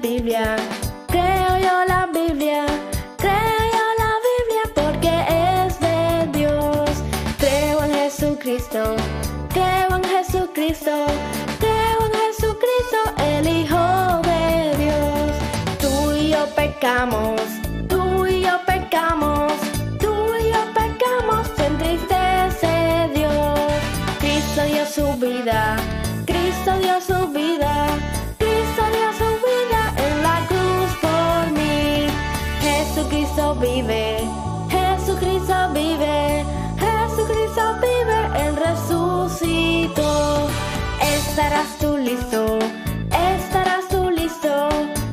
Biblia. Creo yo la Biblia. Creo yo la Biblia porque es de Dios. Creo en Jesucristo. Creo en Jesucristo. Creo en Jesucristo, el Hijo de Dios. Tú y yo pecamos. Tú y yo pecamos. Tú y yo pecamos. Se entristece Dios. Cristo dio su vida. Cristo dio su vida. Cristo dio su vida en la cruz por mí. Jesucristo vive. Jesucristo vive. Jesucristo vive. Él resucitó. Estarás tú listo. Estarás tú listo.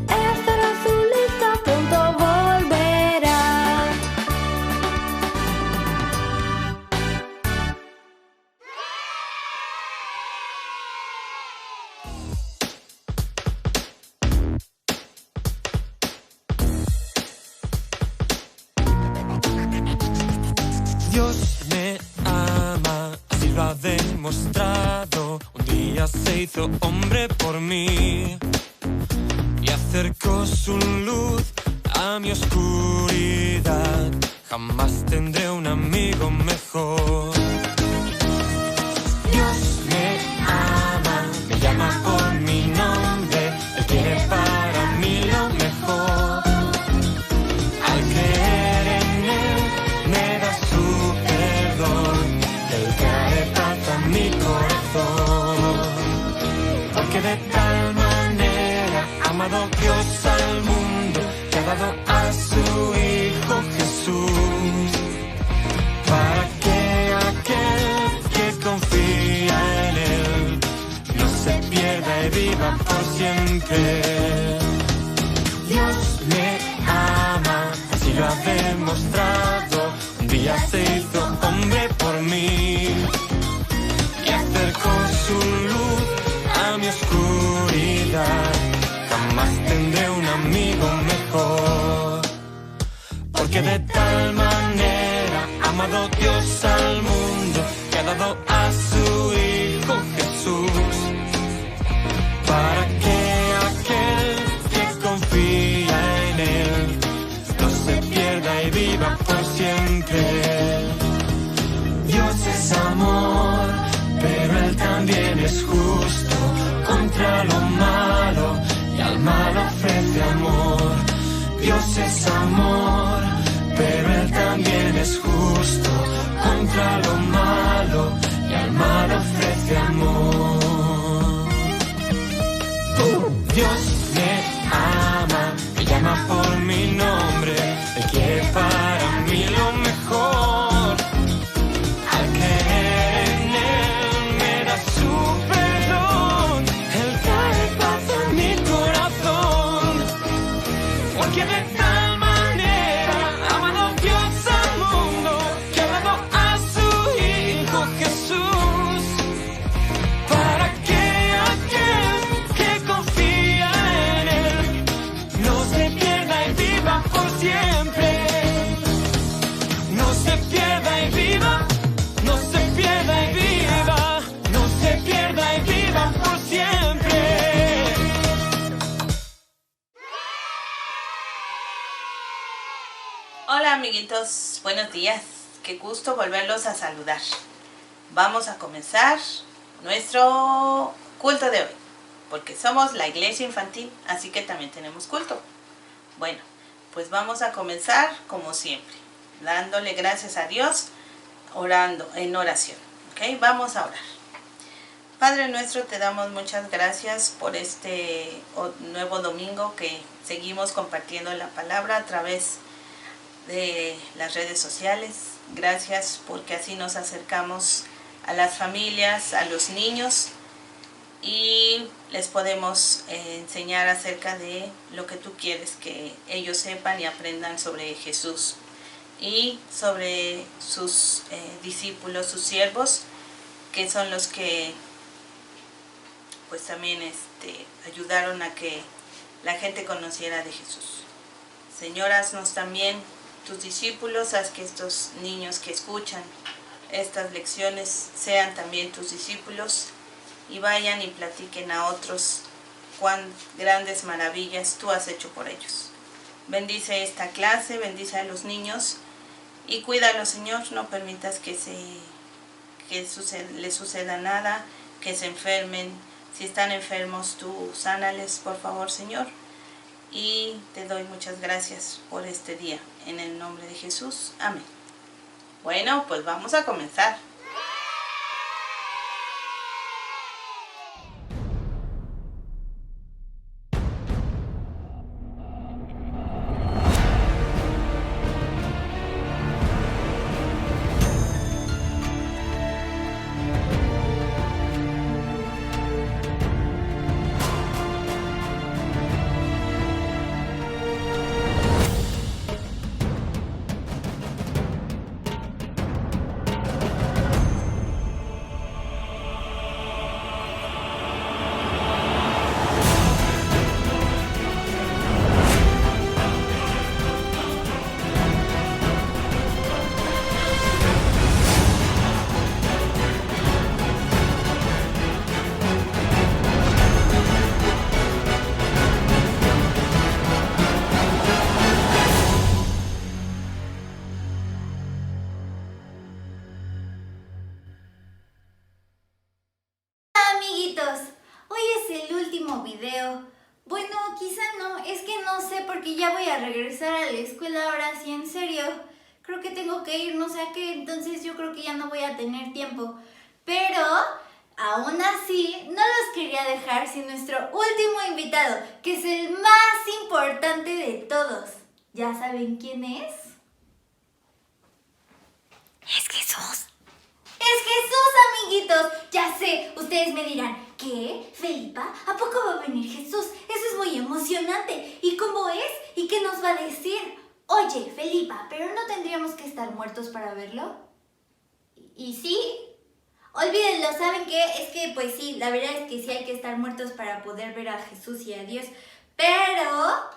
Estarás tú listo. Pronto volverá. Dios me ama, así lo ha demostrado. Un día se hizo hombre por mí y acercó su luz a mi oscuridad. Jamás tendré un amigo mejor. Dios me ama, me llama por mi nombre. Él quiere para mí lo mejor. Al creer en Él me da su perdón. Él trae paz a mi corazón. Porque de tal manera ha amado Dios al mundo, que ha dado a su Hijo Jesús, para que aquel que confía en Él no se pierda y viva por siempre. Dios me ama, así lo ha demostrado. Un día se hizo hombre por mí y acercó su luz a mi oscuridad. Jamás tendré un amigo mejor. Porque de tal manera ha amado Dios al mundo, que ha dado a su Hijo Jesús, para que aquel que confía en Él no se pierda y viva por siempre. Dios es amor, pero Él también es justo. Contra lo malo y al mal ofrece amor. Dios es amor, pero Él también es justo. Contra lo malo y al mal ofrece amor. Dios me ama, me llama por mi nombre. Él quiere para mí lo mejor. Al creer en Él me da su perdón. Él trae paz a mi corazón. Porque de tal manera ha amado Dios al mundo, que ha dado a su Hijo Jesús, para que aquel que confía en Él no se pierda y viva por siempre. No se pierda y viva, no se pierda y viva, no se pierda y viva por siempre. Hola amiguitos, buenos días. Qué gusto volverlos a saludar. Vamos a comenzar nuestro culto de hoy, porque somos la iglesia infantil, así que también tenemos culto. Bueno, pues vamos a comenzar como siempre, dándole gracias a Dios, orando en oración. ¿Ok? Vamos a orar. Padre nuestro, te damos muchas gracias por este nuevo domingo que seguimos compartiendo la palabra a través de las redes sociales. Gracias porque así nos acercamos a las familias, a los niños, y les podemos enseñar acerca de lo que tú quieres que ellos sepan y aprendan sobre Jesús y sobre sus discípulos, sus siervos, que son los que pues también ayudaron a que la gente conociera de Jesús. Señor, haznos también tus discípulos, haz que estos niños que escuchan estas lecciones sean también tus discípulos y vayan y platiquen a otros cuán grandes maravillas tú has hecho por ellos. Bendice esta clase, bendice a los niños y cuídalos, Señor. No permitas que les suceda nada, que se enfermen. Si están enfermos, tú sánales, por favor, Señor. Y te doy muchas gracias por este día. En el nombre de Jesús. Amén. Bueno, pues vamos a comenzar. Video. Bueno, quizá no, es que no sé porque ya voy a regresar a la escuela ahora sí, en serio. Creo que tengo que ir, no sé a qué, entonces yo creo que ya no voy a tener tiempo. Pero, aún así, no los quería dejar sin nuestro último invitado, que es el más importante de todos. ¿Ya saben quién es? Es Jesús. ¡Es Jesús, amiguitos! Ya sé, ustedes me dirán, ¿qué? ¿Felipa? ¿A poco va a venir Jesús? Eso es muy emocionante. ¿Y cómo es? ¿Y qué nos va a decir? Oye, Felipa, ¿pero no tendríamos que estar muertos para verlo? ¿Y sí? Olvídenlo, ¿saben qué? Es que, pues sí, la verdad es que sí hay que estar muertos para poder ver a Jesús y a Dios. Pero,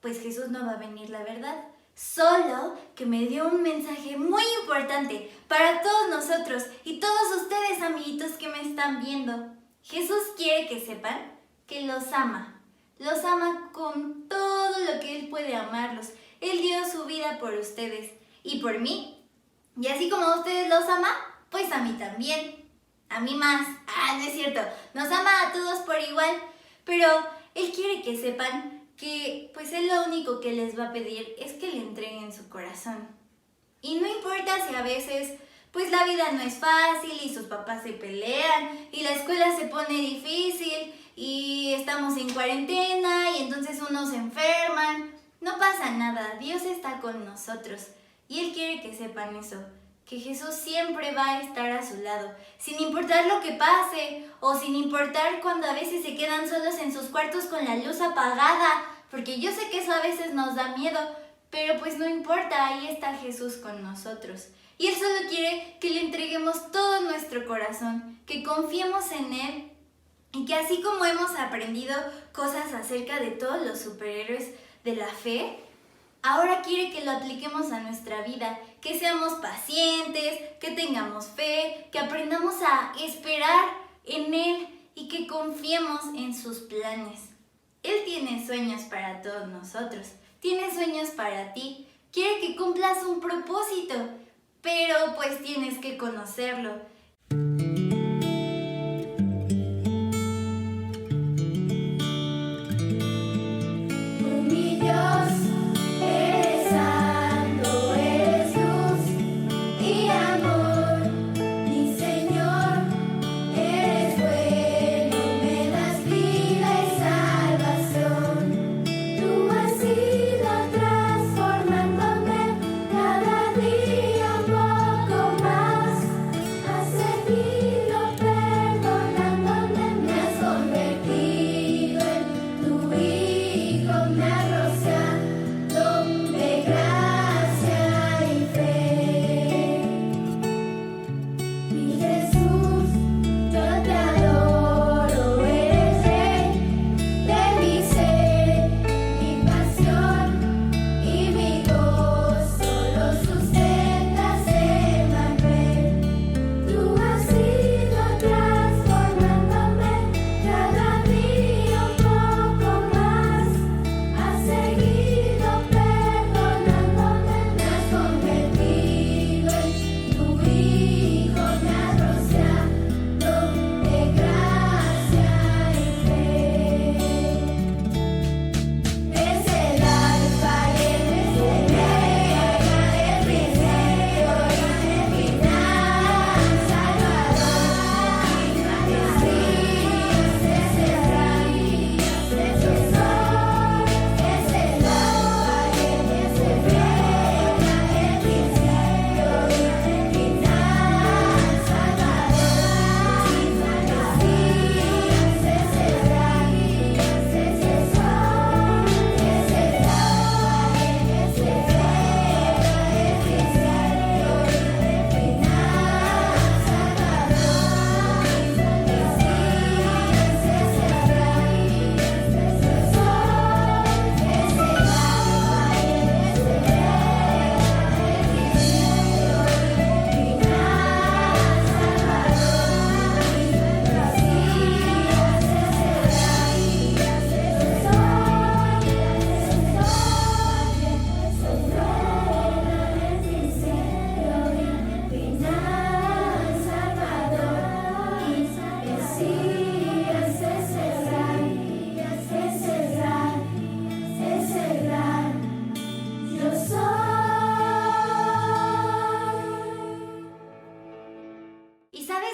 pues Jesús no va a venir, la verdad. Solo que me dio un mensaje muy importante para todos nosotros y todos ustedes, amiguitos que me están viendo. Jesús quiere que sepan que los ama. Los ama con todo lo que Él puede amarlos. Él dio su vida por ustedes y por mí. Y así como a ustedes los ama, pues a mí también. A mí más. No es cierto. Nos ama a todos por igual. Pero Él quiere que sepan que pues Él lo único que les va a pedir es que le entreguen su corazón. Y no importa si a veces pues la vida no es fácil y sus papás se pelean y la escuela se pone difícil y estamos en cuarentena y entonces unos se enferman. No pasa nada, Dios está con nosotros y Él quiere que sepan eso, que Jesús siempre va a estar a su lado, sin importar lo que pase o sin importar cuando a veces se quedan solos en sus cuartos con la luz apagada, porque yo sé que eso a veces nos da miedo, pero pues no importa, ahí está Jesús con nosotros. Y Él solo quiere que le entreguemos todo nuestro corazón, que confiemos en Él y que así como hemos aprendido cosas acerca de todos los superhéroes de la fe, ahora quiere que lo apliquemos a nuestra vida, que seamos pacientes, que tengamos fe, que aprendamos a esperar en Él y que confiemos en sus planes. Él tiene sueños para todos nosotros, tiene sueños para ti, quiere que cumplas un propósito, pero pues tienes que conocerlo. Transformándome cada día un poco más.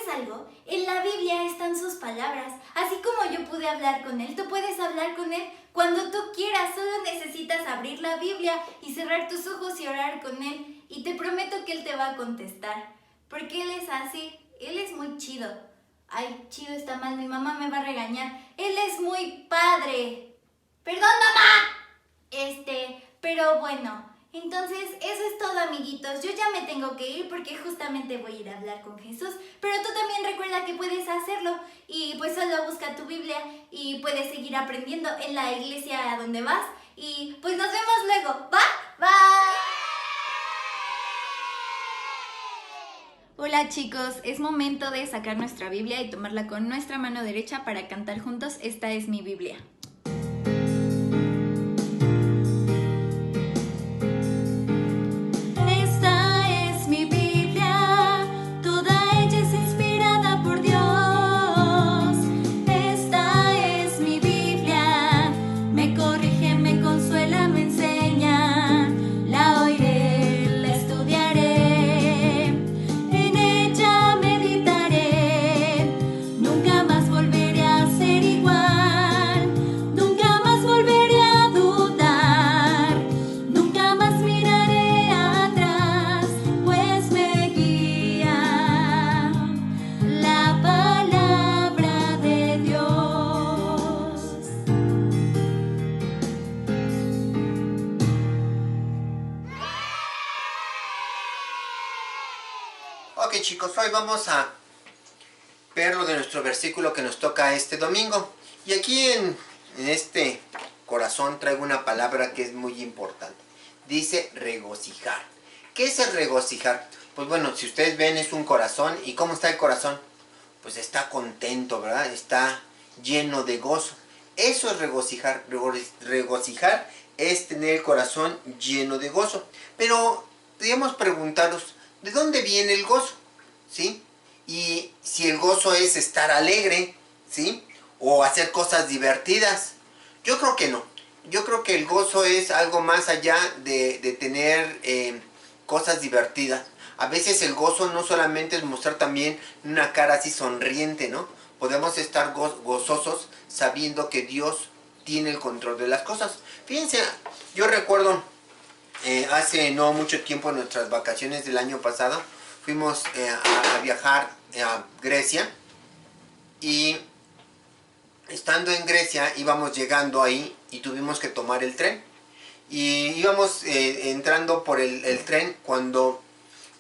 ¿sabes algo? En la Biblia están sus palabras. Así como yo pude hablar con él, tú puedes hablar con él cuando tú quieras. Solo necesitas abrir la Biblia y cerrar tus ojos y orar con él. Y te prometo que él te va a contestar. Porque él es así. Él es muy chido. Ay, chido está mal, mi mamá me va a regañar. Él es muy padre. ¡Perdón, mamá! Pero bueno, entonces eso es todo, amiguitos. Yo ya me tengo que ir porque justamente voy a ir a hablar con Jesús. Pero tú también recuerda que puedes hacerlo. Y pues solo busca tu Biblia y puedes seguir aprendiendo en la iglesia a donde vas. Y pues nos vemos luego. ¿Va? Bye. Hola chicos, es momento de sacar nuestra Biblia y tomarla con nuestra mano derecha para cantar juntos Esta es mi Biblia. Esta es mi Biblia, toda ella es inspirada por Dios. Esta es mi Biblia, me corrige, me consuela, me enseña. La oiré, la estudiaré, en ella meditaré. Nunca más volveré a ser igual, nunca más volveré a dudar, nunca más miraré atrás, pues me guía la palabra de Dios. Ok chicos, hoy vamos a ver lo de nuestro versículo que nos toca este domingo. Y aquí en este corazón traigo una palabra que es muy importante. Dice regocijar. ¿Qué es el regocijar? Pues bueno, si ustedes ven es un corazón. ¿Y cómo está el corazón? Pues está contento, ¿verdad? Está lleno de gozo. Eso es regocijar. Regocijar es tener el corazón lleno de gozo. Pero podríamos preguntarnos, ¿de dónde viene el gozo? ¿Sí? Y si el gozo es estar alegre, ¿sí? O hacer cosas divertidas. Yo creo que no. Yo creo que el gozo es algo más allá de tener cosas divertidas. A veces el gozo no solamente es mostrar también una cara así sonriente, ¿no? Podemos estar gozosos sabiendo que Dios tiene el control de las cosas. Fíjense, yo recuerdo hace no mucho tiempo, en nuestras vacaciones del año pasado, fuimos a viajar a Grecia. Y estando en Grecia íbamos llegando ahí y tuvimos que tomar el tren. Y íbamos entrando por el tren cuando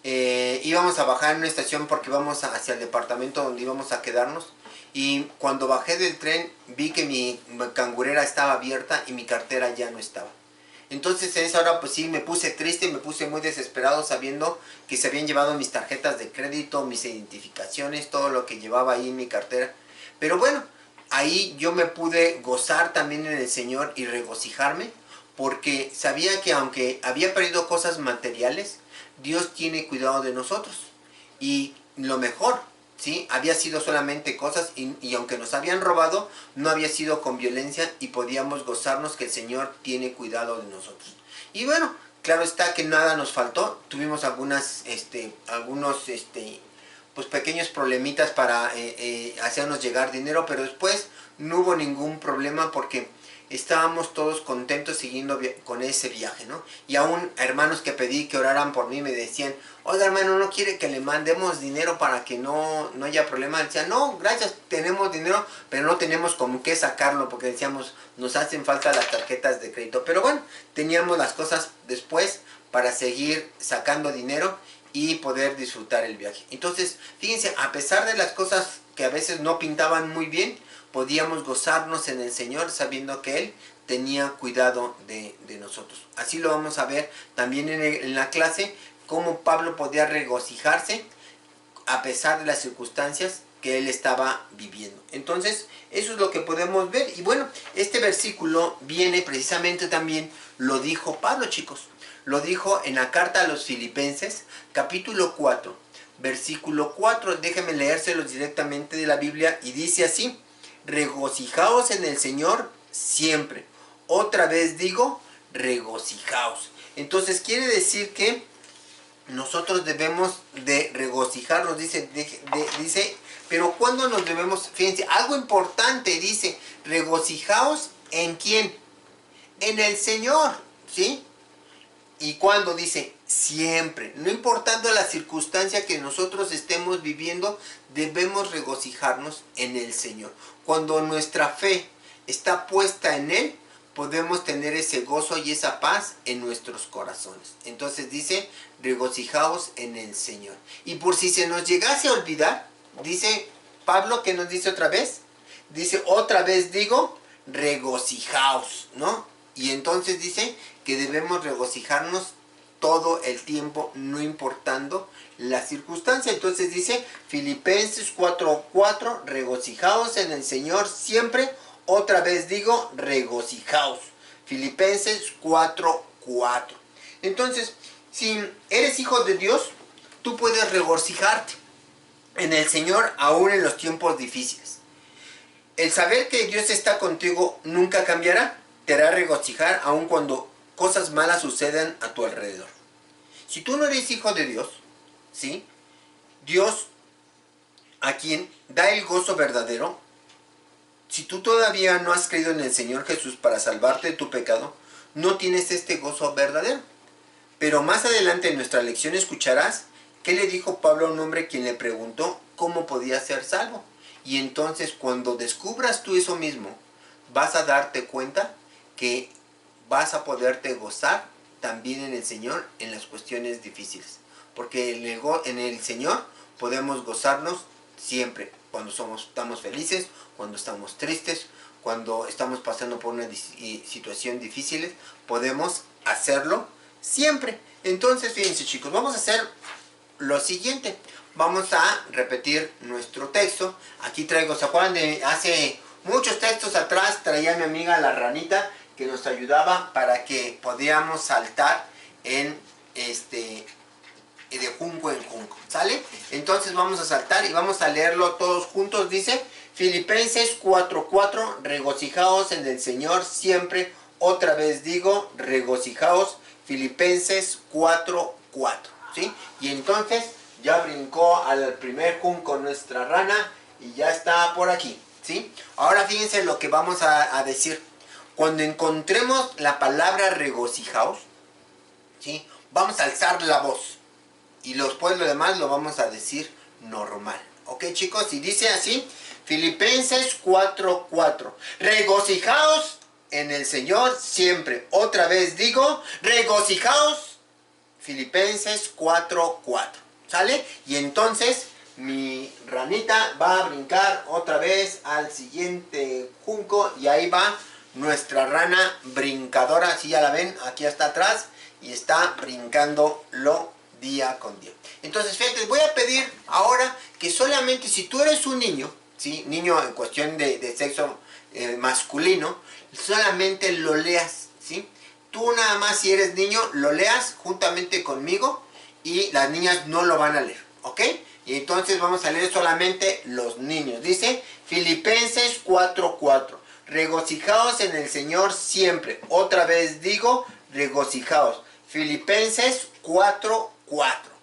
íbamos a bajar en una estación porque íbamos hacia el departamento donde íbamos a quedarnos. Y cuando bajé del tren vi que mi cangurera estaba abierta y mi cartera ya no estaba. Entonces en esa hora pues sí me puse triste, me puse muy desesperado sabiendo que se habían llevado mis tarjetas de crédito, mis identificaciones, todo lo que llevaba ahí en mi cartera. Pero bueno, ahí yo me pude gozar también en el Señor y regocijarme, porque sabía que aunque había perdido cosas materiales, Dios tiene cuidado de nosotros. Y lo mejor, ¿sí? Había sido solamente cosas y aunque nos habían robado, no había sido con violencia y podíamos gozarnos que el Señor tiene cuidado de nosotros. Y bueno, claro está que nada nos faltó. Tuvimos algunos pues pequeños problemitas para hacernos llegar dinero, pero después no hubo ningún problema porque estábamos todos contentos siguiendo con ese viaje, ¿no? Y aún hermanos que pedí que oraran por mí me decían, oiga hermano, ¿no quiere que le mandemos dinero para que no haya problema? Decía, no, gracias, tenemos dinero, pero no tenemos con qué sacarlo, porque decíamos, nos hacen falta las tarjetas de crédito. Pero bueno, teníamos las cosas después para seguir sacando dinero y poder disfrutar el viaje. Entonces, fíjense, a pesar de las cosas que a veces no pintaban muy bien, podíamos gozarnos en el Señor sabiendo que Él tenía cuidado de nosotros. Así lo vamos a ver también en la clase, cómo Pablo podía regocijarse a pesar de las circunstancias que él estaba viviendo. Entonces, eso es lo que podemos ver. Y bueno, este versículo viene precisamente también, lo dijo Pablo, chicos. Lo dijo en la carta a los Filipenses, capítulo 4, versículo 4. Déjenme leérselos directamente de la Biblia y dice así: regocijaos en el Señor siempre. Otra vez digo, regocijaos. Entonces quiere decir que nosotros debemos de regocijarnos, dice, pero ¿cuándo nos debemos? Fíjense, algo importante, dice, regocijaos ¿en quién? En el Señor, ¿sí? Y cuando dice, siempre, no importando la circunstancia que nosotros estemos viviendo, debemos regocijarnos en el Señor. Cuando nuestra fe está puesta en Él, podemos tener ese gozo y esa paz en nuestros corazones. Entonces dice, regocijaos en el Señor. Y por si se nos llegase a olvidar, dice Pablo, ¿qué nos dice otra vez? Dice, otra vez digo, regocijaos, ¿no? Y entonces dice que debemos regocijarnos todo el tiempo, no importando la circunstancia. Entonces dice, Filipenses 4:4, regocijaos en el Señor siempre. Otra vez digo, regocijaos. Filipenses 4:4. Entonces, si eres hijo de Dios, tú puedes regocijarte en el Señor aún en los tiempos difíciles. El saber que Dios está contigo nunca cambiará. Te hará regocijar aun cuando cosas malas sucedan a tu alrededor. Si tú no eres hijo de Dios, ¿sí? Dios, a quien da el gozo verdadero, si tú todavía no has creído en el Señor Jesús para salvarte de tu pecado, no tienes este gozo verdadero. Pero más adelante en nuestra lección escucharás qué le dijo Pablo a un hombre quien le preguntó cómo podía ser salvo. Y entonces cuando descubras tú eso mismo, vas a darte cuenta que vas a poderte gozar también en el Señor en las cuestiones difíciles. Porque en el Señor podemos gozarnos siempre. Cuando estamos felices, cuando estamos tristes, cuando estamos pasando por una situación difícil, podemos hacerlo siempre. Entonces, fíjense chicos, vamos a hacer lo siguiente. Vamos a repetir nuestro texto. Aquí traigo, ¿se acuerdan de hace muchos textos atrás? Traía mi amiga la ranita que nos ayudaba para que podíamos saltar en de junco en junco, ¿sale? Entonces vamos a saltar y vamos a leerlo todos juntos. Dice Filipenses 4:4, regocijaos en el Señor siempre. Otra vez digo, regocijaos. Filipenses 4:4, ¿sí? Y entonces ya brincó al primer junco nuestra rana y ya está por aquí, ¿sí? Ahora fíjense lo que vamos a decir. Cuando encontremos la palabra regocijaos, ¿sí? Vamos a alzar la voz. Y después lo demás lo vamos a decir normal. ¿Ok, chicos? Y dice así, Filipenses 4:4. Regocijaos en el Señor siempre. Otra vez digo, regocijaos. Filipenses 4:4. ¿Sale? Y entonces mi ranita va a brincar otra vez al siguiente junco. Y ahí va nuestra rana brincadora. Así ya la ven, aquí está atrás. Y está brincándolo día con día. Entonces, fíjate, voy a pedir ahora que solamente si tú eres un niño, ¿sí? Niño en cuestión de sexo masculino, solamente lo leas, ¿sí? Tú nada más si eres niño, lo leas juntamente conmigo y las niñas no lo van a leer, ¿ok? Y entonces vamos a leer solamente los niños. Dice Filipenses 4:4. Regocijaos en el Señor siempre. Otra vez digo, regocijaos. Filipenses 4:4.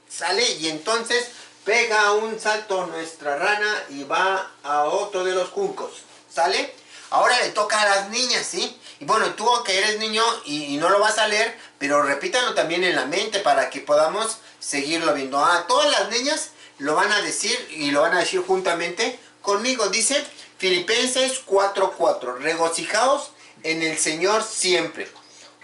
¿Sale? Y entonces pega un salto nuestra rana y va a otro de los juncos. ¿Sale? Ahora le toca a las niñas, ¿sí? Y bueno, tú que eres niño y no lo vas a leer, pero repítalo también en la mente para que podamos seguirlo viendo. Todas las niñas lo van a decir y lo van a decir juntamente conmigo. Dice Filipenses 4:4. Regocijaos en el Señor siempre.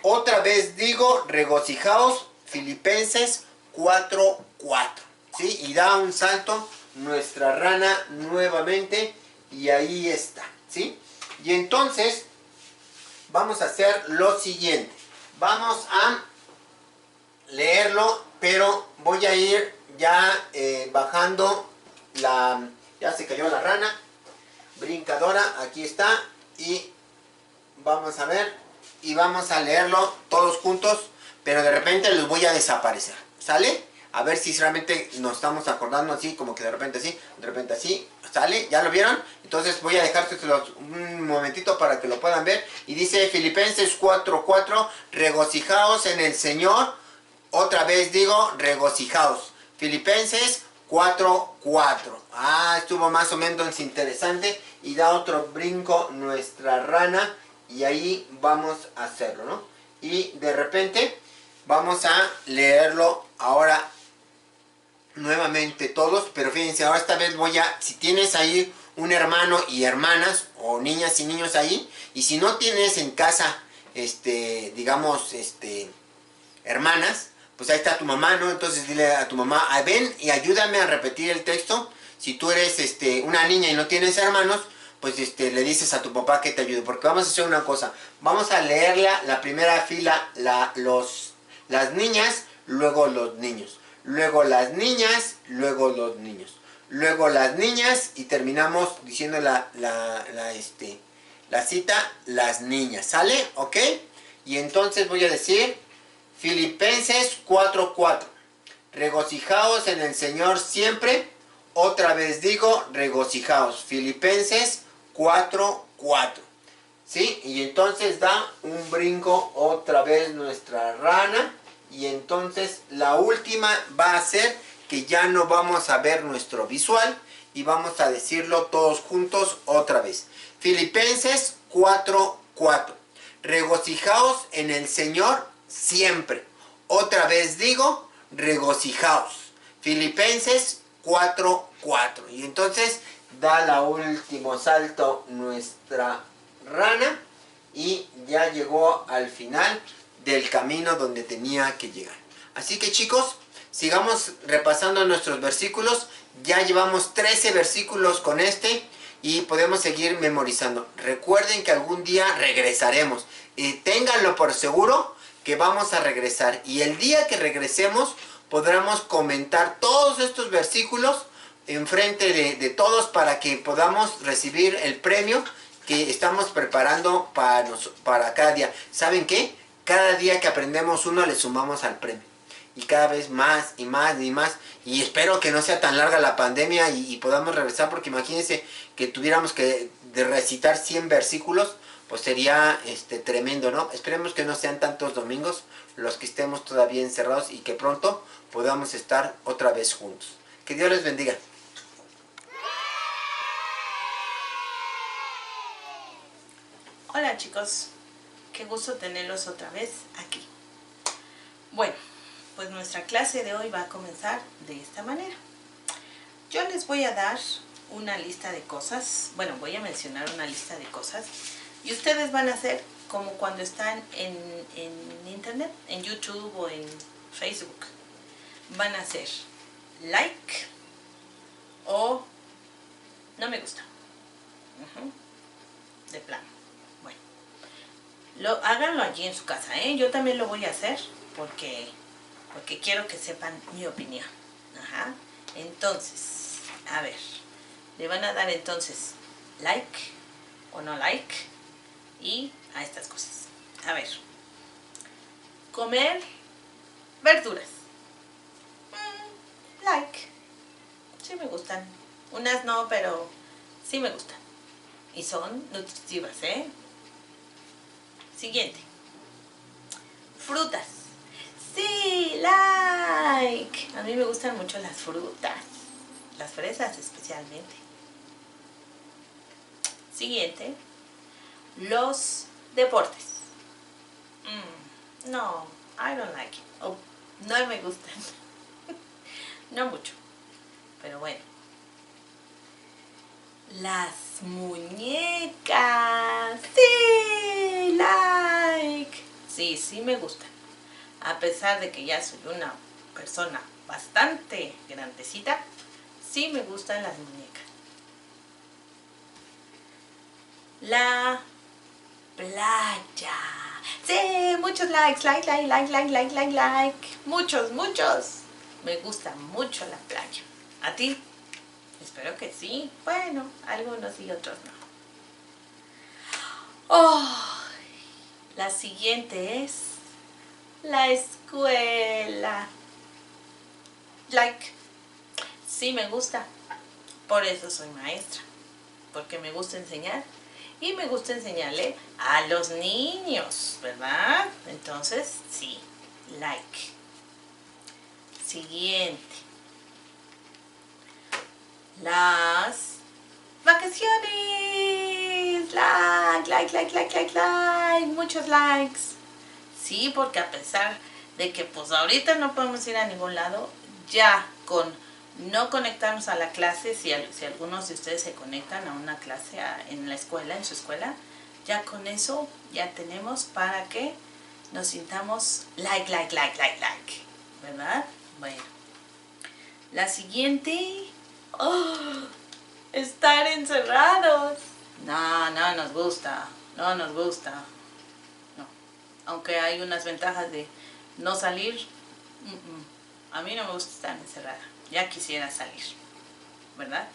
Otra vez digo, regocijaos. Filipenses 4:4. ¿Sí? Y da un salto nuestra rana nuevamente y ahí está. ¿Sí? Y entonces vamos a hacer lo siguiente. Vamos a leerlo, pero voy a ir ya bajando la... Ya se cayó la rana brincadora, aquí está. Y vamos a ver y vamos a leerlo todos juntos, pero de repente los voy a desaparecer. ¿Sale? A ver si realmente nos estamos acordando así, como que de repente así, ¿sale? ¿Ya lo vieron? Entonces voy a dejárselos un momentito para que lo puedan ver. Y dice Filipenses 4:4, regocijaos en el Señor. otra vez digo, regocijaos. Filipenses 4:4. Estuvo más o menos interesante. Y da otro brinco nuestra rana. Y ahí vamos a hacerlo, ¿no? Y de repente vamos a leerlo ahora nuevamente todos. Pero fíjense, ahora esta vez voy a... Si tienes ahí un hermano y hermanas, o niñas y niños ahí, y si no tienes en casa, digamos, hermanas, pues ahí está tu mamá, ¿no? Entonces dile a tu mamá, ven y ayúdame a repetir el texto. Si tú eres una niña y no tienes hermanos, pues le dices a tu papá que te ayude. Porque vamos a hacer una cosa, vamos a leerla, la primera fila, las niñas, luego los niños. Luego las niñas, luego los niños. Luego las niñas y terminamos diciendo la cita, las niñas, ¿sale? ¿Ok? Y entonces voy a decir Filipenses 4:4. Regocijaos en el Señor siempre. Otra vez digo, regocijaos. Filipenses 4:4. ¿Sí? Y entonces da un brinco otra vez nuestra rana. Y entonces la última va a ser que ya no vamos a ver nuestro visual y vamos a decirlo todos juntos otra vez. Filipenses 4:4. Regocijaos en el Señor siempre. Otra vez digo, regocijaos. Filipenses 4:4. Y entonces da la último salto nuestra rana y ya llegó al final del camino donde tenía que llegar. Así que chicos, sigamos repasando nuestros versículos. Ya llevamos 13 versículos con y podemos seguir memorizando. Recuerden que algún día regresaremos. Ténganlo por seguro que vamos a regresar. Y el día que regresemos podremos comentar todos estos versículos enfrente de todos para que podamos recibir el premio que estamos preparando para cada día. ¿Saben qué? Cada día que aprendemos uno le sumamos al premio. Y cada vez más y más y más. Y espero que no sea tan larga la pandemia y podamos regresar. Porque imagínense que tuviéramos que recitar 100 versículos. Pues sería tremendo, ¿no? Esperemos que no sean tantos domingos los que estemos todavía encerrados. Y que pronto podamos estar otra vez juntos. Que Dios les bendiga. Hola chicos, qué gusto tenerlos otra vez aquí. Bueno, pues nuestra clase de hoy va a comenzar de esta manera. Yo les voy a dar una lista de cosas, bueno, voy a mencionar una lista de cosas y ustedes van a hacer como cuando están en internet, en YouTube o en Facebook. Van a hacer like o no me gusta. De plano. Háganlo allí en su casa, ¿eh? Yo también lo voy a hacer porque quiero que sepan mi opinión. Entonces, a ver, le van a dar entonces like o no like y a estas cosas. A ver, comer verduras. Like. Sí me gustan. Unas no, pero sí me gustan. Y son nutritivas, ¿eh? Siguiente. Frutas. Sí, like. A mí me gustan mucho las frutas. Las fresas especialmente. Siguiente. Los deportes. No, I don't like it. Oh, no me gustan. No mucho. Pero bueno. Las muñecas. Sí, like. Sí, sí me gustan. A pesar de que ya soy una persona bastante grandecita, sí me gustan las muñecas. La playa. Sí, muchos likes. Like. Muchos. Me gusta mucho la playa. ¿A ti? Espero que sí. Bueno, algunos y otros no. La siguiente es la escuela. Like. Sí me gusta. Por eso soy maestra. Porque me gusta enseñar. Y me gusta enseñarle a los niños, ¿verdad? Entonces, sí. Like. Siguiente. Las vacaciones. Like. Muchos likes. Sí, porque a pesar de que pues ahorita no podemos ir a ningún lado, ya con no conectarnos a la clase, si algunos de ustedes se conectan a una clase en la escuela, en su escuela, ya con eso ya tenemos para que nos sintamos like, ¿verdad? Bueno, la siguiente, estar encerrados. No nos gusta, no. Aunque hay unas ventajas de no salir, a mí no me gusta estar encerrada. Ya quisiera salir, ¿verdad?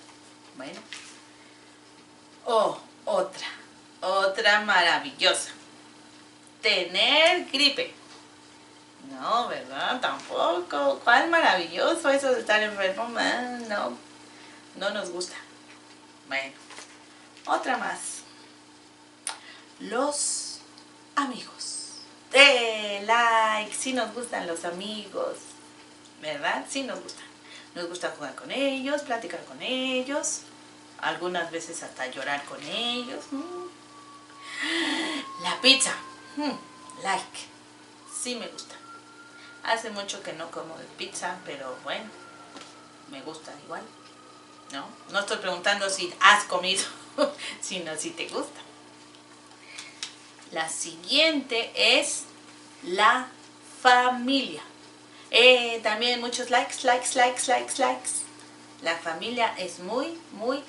Bueno. Otra maravillosa. Tener gripe. No, ¿verdad? Tampoco. ¿Cuál maravilloso eso de estar enfermo? No nos gusta. Bueno, otra más. Los amigos. Like, sí nos gustan los amigos, ¿verdad? Sí nos gustan. Nos gusta jugar con ellos, platicar con ellos, algunas veces hasta llorar con ellos. La pizza, like, sí me gusta. Hace mucho que no como pizza, pero bueno, me gusta igual, ¿no? No estoy preguntando si has comido, sino si te gusta. La siguiente es la familia. También muchos likes. La familia es muy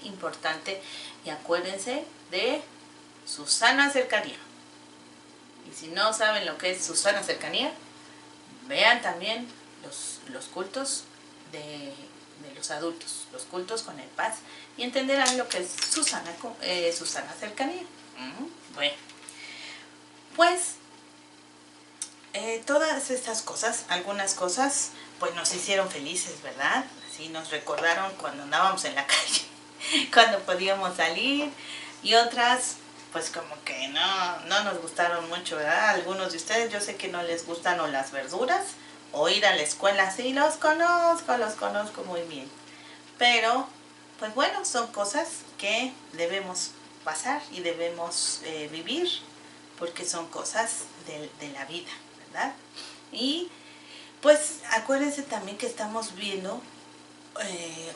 importante. Y acuérdense de su sana cercanía. Y si no saben lo que es su sana cercanía, vean también los cultos de los adultos, los cultos con el paz, y entenderán lo que es su sana cercanía. Bueno, pues todas estas cosas, algunas cosas, pues nos hicieron felices, ¿verdad? Así nos recordaron cuando andábamos en la calle, cuando podíamos salir, y otras, pues como que no nos gustaron mucho, ¿verdad? Algunos de ustedes yo sé que no les gustan o las verduras o ir a la escuela, sí, los conozco muy bien. Pero, pues bueno, son cosas que debemos pasar y debemos vivir, porque son cosas de la vida, ¿verdad? Y pues acuérdense también que estamos viendo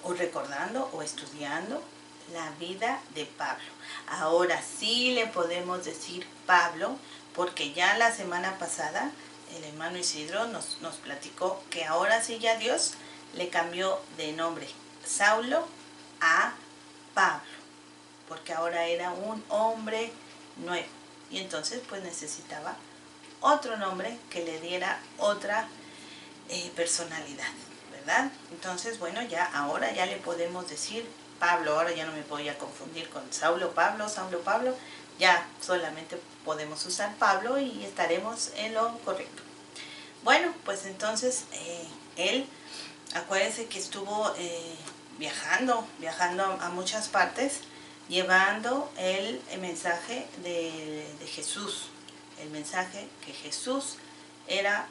o recordando o estudiando la vida de Pablo. Ahora sí le podemos decir Pablo, porque ya la semana pasada el hermano Isidro nos platicó que ahora sí ya Dios le cambió de nombre Saulo a Pablo, porque ahora era un hombre nuevo y entonces pues necesitaba otro nombre que le diera otra personalidad, ¿verdad? Entonces, bueno, ahora ya le podemos decir Pablo. Ahora ya no me voy a confundir con Saulo, Pablo, ya solamente podemos usar Pablo y estaremos en lo correcto. Bueno, pues entonces él, acuérdense que estuvo viajando a muchas partes, llevando el mensaje de Jesús, el mensaje que Jesús era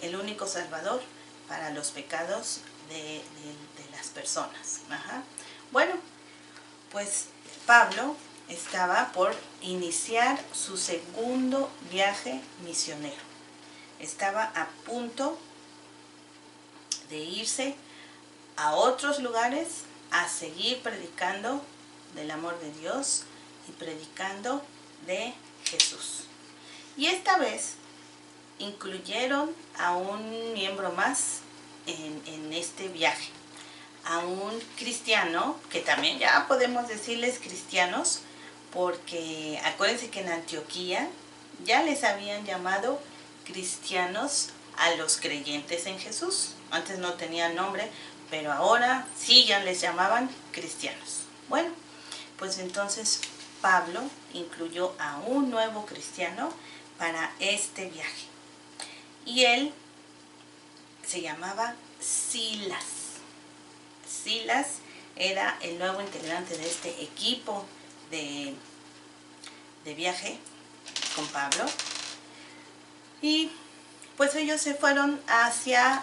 el único salvador para los pecados de las personas. Bueno, pues Pablo estaba por iniciar su segundo viaje misionero. Estaba a punto de irse a otros lugares a seguir predicando del amor de Dios y predicando de Jesús. Y esta vez incluyeron a un miembro más en este viaje, a un cristiano, que también ya podemos decirles cristianos, porque acuérdense que en Antioquía ya les habían llamado cristianos a los creyentes en Jesús. Antes no tenían nombre, pero ahora sí ya les llamaban cristianos. Bueno, pues entonces Pablo incluyó a un nuevo cristiano para este viaje. Y él se llamaba Silas. Silas era el nuevo integrante de este equipo de viaje con Pablo. Y pues ellos se fueron hacia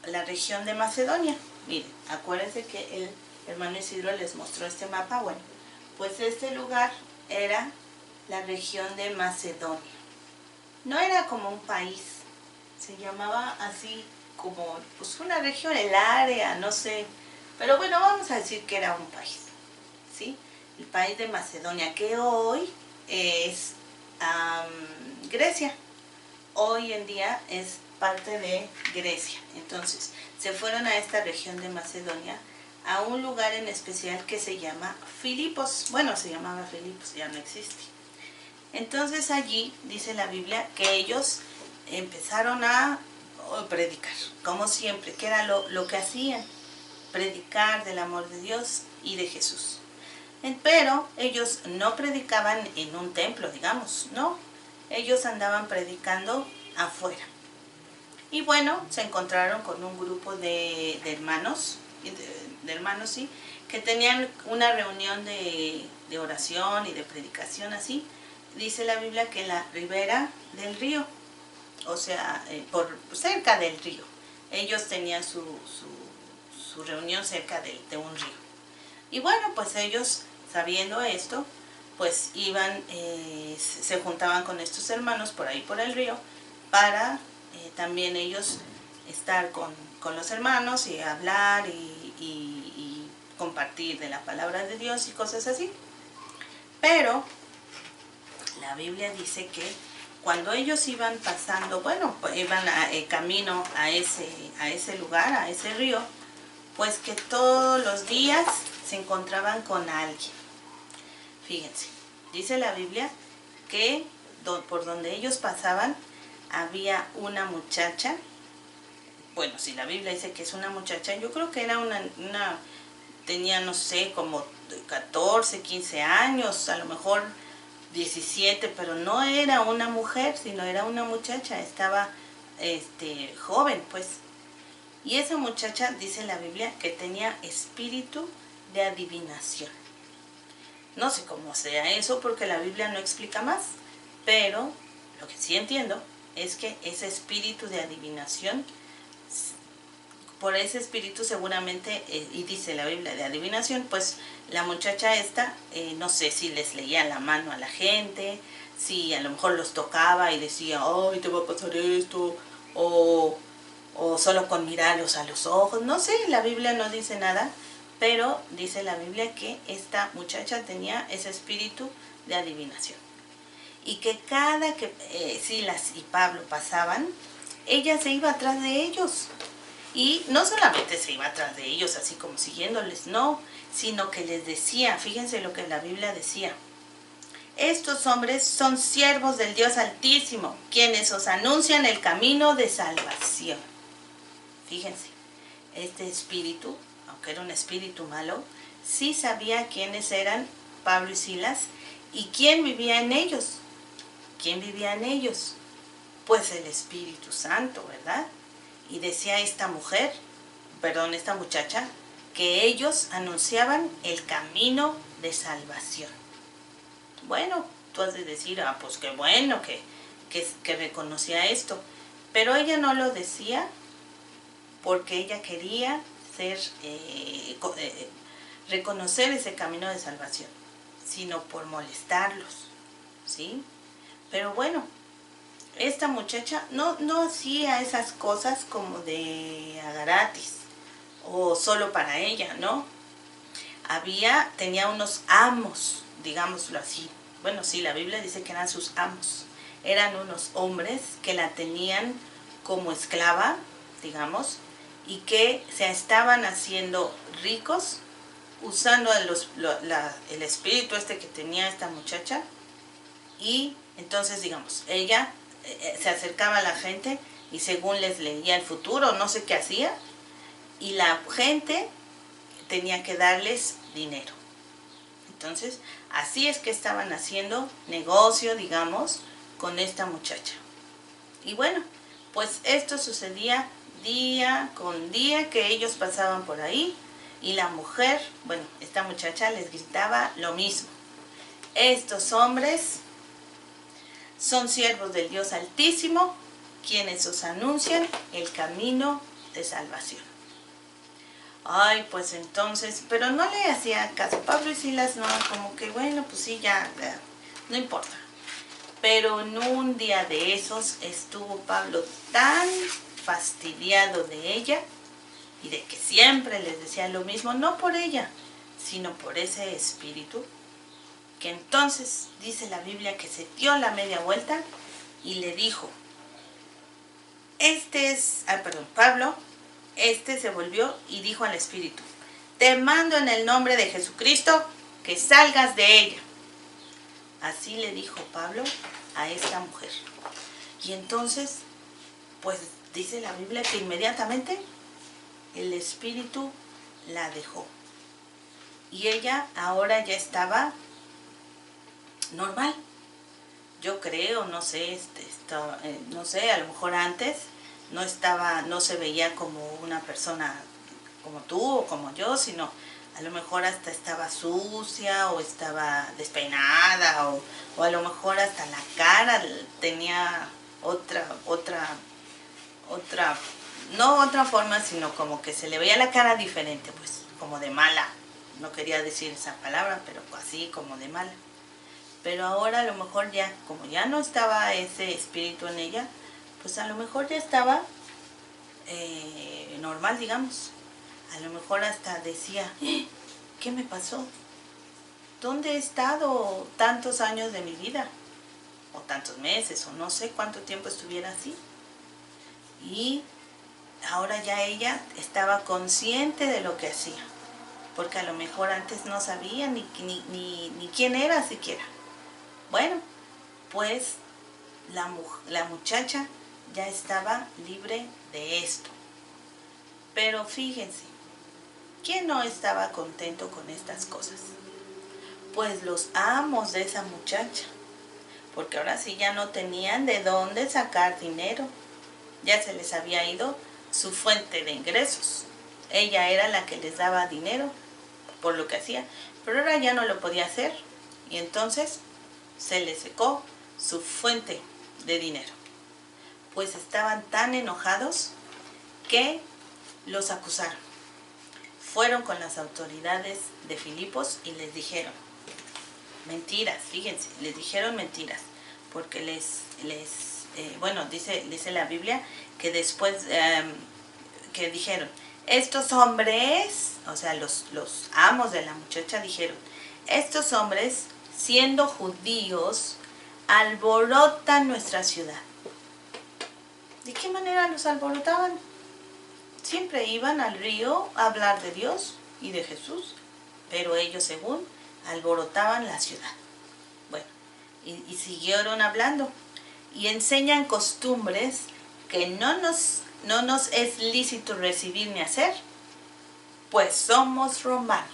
la región de Macedonia. Miren, acuérdense que el hermano Isidro les mostró este mapa. Bueno, pues este lugar era la región de Macedonia. No era como un país, se llamaba así como pues una región, el área, no sé. Pero bueno, vamos a decir que era un país, ¿sí? El país de Macedonia, que hoy es Grecia. Hoy en día es parte de Grecia. Entonces, se fueron a esta región de Macedonia, a un lugar en especial que se llama Filipos. Bueno, se llamaba Filipos, ya no existe. Entonces allí dice la Biblia que ellos empezaron a predicar, como siempre, que era lo que hacían, predicar del amor de Dios y de Jesús. Pero ellos no predicaban en un templo, digamos, no. Ellos andaban predicando afuera. Y bueno, se encontraron con un grupo de hermanos, sí, que tenían una reunión de oración y de predicación así. Dice la Biblia que en la ribera del río, o sea, por cerca del río. Ellos tenían su reunión cerca de un río. Y bueno, pues ellos, sabiendo esto, pues iban, se juntaban con estos hermanos por ahí por el río para también ellos estar con los hermanos y hablar y compartir de la palabra de Dios y cosas así. Pero la Biblia dice que cuando ellos iban pasando, bueno, iban camino a ese lugar, a ese río, pues que todos los días se encontraban con alguien. Fíjense, dice la Biblia que por donde ellos pasaban había una muchacha. Bueno, si la Biblia dice que es una muchacha, yo creo que era tenía, no sé, como 14, 15 años, a lo mejor 17, pero no era una mujer, sino era una muchacha, estaba joven, pues. Y esa muchacha, dice la Biblia, que tenía espíritu de adivinación. No sé cómo sea eso, porque la Biblia no explica más, pero lo que sí entiendo es que ese espíritu de adivinación, por ese espíritu seguramente, y dice la Biblia de adivinación, pues la muchacha esta, no sé si les leía la mano a la gente, si a lo mejor los tocaba y decía, ay, te va a pasar esto, o solo con mirarlos a los ojos, no sé, la Biblia no dice nada, pero dice la Biblia que esta muchacha tenía ese espíritu de adivinación. Y que cada que Silas y Pablo pasaban, ella se iba atrás de ellos. Y no solamente se iba atrás de ellos, así como siguiéndoles, no, sino que les decía, fíjense lo que la Biblia decía: estos hombres son siervos del Dios Altísimo, quienes os anuncian el camino de salvación. Fíjense, este espíritu, aunque era un espíritu malo, sí sabía quiénes eran Pablo y Silas y quién vivía en ellos. ¿Quién vivía en ellos? Pues el Espíritu Santo, ¿verdad? Y decía esta muchacha, que ellos anunciaban el camino de salvación. Bueno, tú has de decir, pues qué bueno que reconocía esto. Pero ella no lo decía porque ella quería reconocer ese camino de salvación, sino por molestarlos, ¿sí? Pero bueno, esta muchacha no hacía esas cosas como de a gratis o solo para ella, ¿no? Tenía unos amos, digámoslo así. Bueno, sí, la Biblia dice que eran sus amos. Eran unos hombres que la tenían como esclava, digamos, y que se estaban haciendo ricos usando el espíritu que tenía esta muchacha. Y entonces, digamos, ella se acercaba a la gente y según les leía el futuro, no sé qué hacía, y la gente tenía que darles dinero. Entonces, así es que estaban haciendo negocio, digamos, con esta muchacha. Y bueno, pues esto sucedía día con día que ellos pasaban por ahí y la mujer, bueno, esta muchacha les gritaba lo mismo: estos hombres son siervos del Dios Altísimo, quienes os anuncian el camino de salvación. Ay, pues entonces, pero no le hacía caso. Pablo y Silas no, como que bueno, pues sí, ya, no importa. Pero en un día de esos estuvo Pablo tan fastidiado de ella y de que siempre les decía lo mismo, no por ella, sino por ese espíritu, que entonces dice la Biblia que se dio la media vuelta y le dijo, Pablo, se volvió y dijo al espíritu, te mando en el nombre de Jesucristo que salgas de ella. Así le dijo Pablo a esta mujer. Y entonces, pues dice la Biblia que inmediatamente el espíritu la dejó. Y ella ahora ya estaba normal. Yo creo, no sé, no sé, a lo mejor antes no se veía como una persona como tú o como yo, sino a lo mejor hasta estaba sucia o estaba despeinada o a lo mejor hasta la cara tenía no otra forma, sino como que se le veía la cara diferente, pues como de mala. No quería decir esa palabra, pero así como de mala. Pero ahora a lo mejor ya, como ya no estaba ese espíritu en ella, pues a lo mejor ya estaba normal, digamos. A lo mejor hasta decía, ¿qué me pasó? ¿Dónde he estado tantos años de mi vida? O tantos meses, o no sé cuánto tiempo estuviera así. Y ahora ya ella estaba consciente de lo que hacía. Porque a lo mejor antes no sabía ni quién era siquiera. Bueno, pues la muchacha ya estaba libre de esto. Pero fíjense, ¿quién no estaba contento con estas cosas? Pues los amos de esa muchacha, porque ahora sí ya no tenían de dónde sacar dinero. Ya se les había ido su fuente de ingresos. Ella era la que les daba dinero por lo que hacía, pero ahora ya no lo podía hacer y entonces se les secó su fuente de dinero. Pues estaban tan enojados que los acusaron. Fueron con las autoridades de Filipos y les dijeron mentiras, fíjense, les dijeron mentiras, porque dice la Biblia que después que dijeron, estos hombres, o sea, los amos de la muchacha dijeron, estos hombres, siendo judíos, alborotan nuestra ciudad. ¿De qué manera los alborotaban? Siempre iban al río a hablar de Dios y de Jesús, pero ellos según alborotaban la ciudad. Bueno, y siguieron hablando y enseñan costumbres que no nos es lícito recibir ni hacer, pues somos romanos.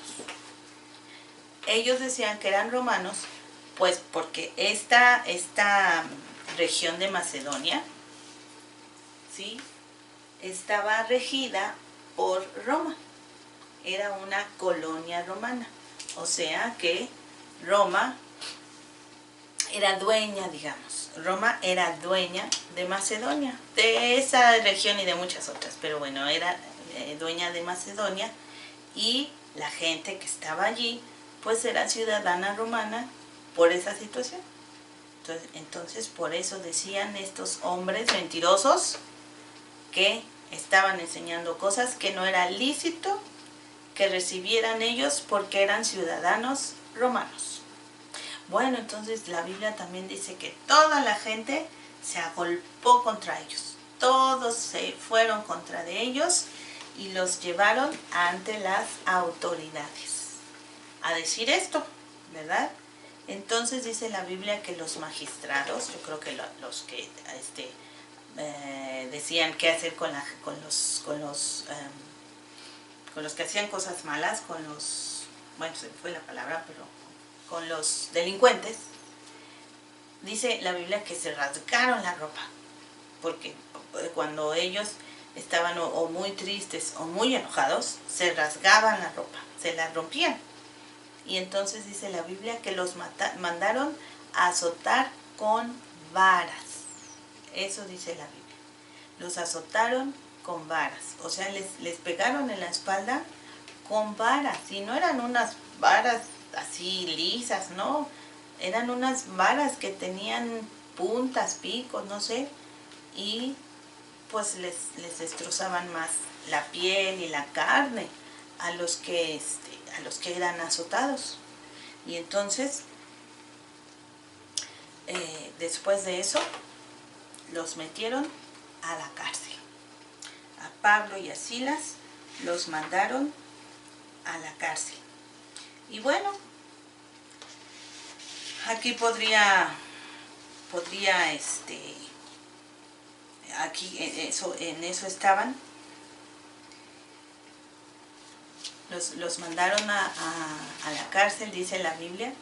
Ellos decían que eran romanos, pues porque esta región de Macedonia, ¿sí?, estaba regida por Roma. Era una colonia romana. O sea que Roma era dueña, digamos. Roma era dueña de Macedonia, de esa región y de muchas otras. Pero bueno, era dueña de Macedonia y la gente que estaba allí, pues era ciudadana romana por esa situación. Entonces por eso decían estos hombres mentirosos que estaban enseñando cosas que no era lícito que recibieran ellos porque eran ciudadanos romanos. Bueno, entonces la Biblia también dice que toda la gente se agolpó contra ellos. Todos se fueron contra de ellos y los llevaron ante las autoridades a decir esto, ¿verdad? Entonces dice la Biblia que los magistrados, yo creo que los que decían qué hacer con los que hacían cosas malas, bueno, se me fue la palabra, pero con los delincuentes, dice la Biblia que se rasgaron la ropa, porque cuando ellos estaban o muy tristes o muy enojados, se rasgaban la ropa, se la rompían. Y entonces dice la Biblia que los mandaron a azotar con varas. Eso dice la Biblia. los azotaron con varas. O sea, les pegaron en la espalda con varas. Y no eran unas varas así lisas, no. Eran unas varas que tenían puntas, picos, no sé. Y pues les destrozaban más la piel y la carne a los que eran azotados. Y entonces, después de eso, los metieron a la cárcel. A Pablo y a Silas los mandaron a la cárcel. Y bueno, aquí aquí en eso estaban. Los mandaron a la cárcel, dice la Biblia,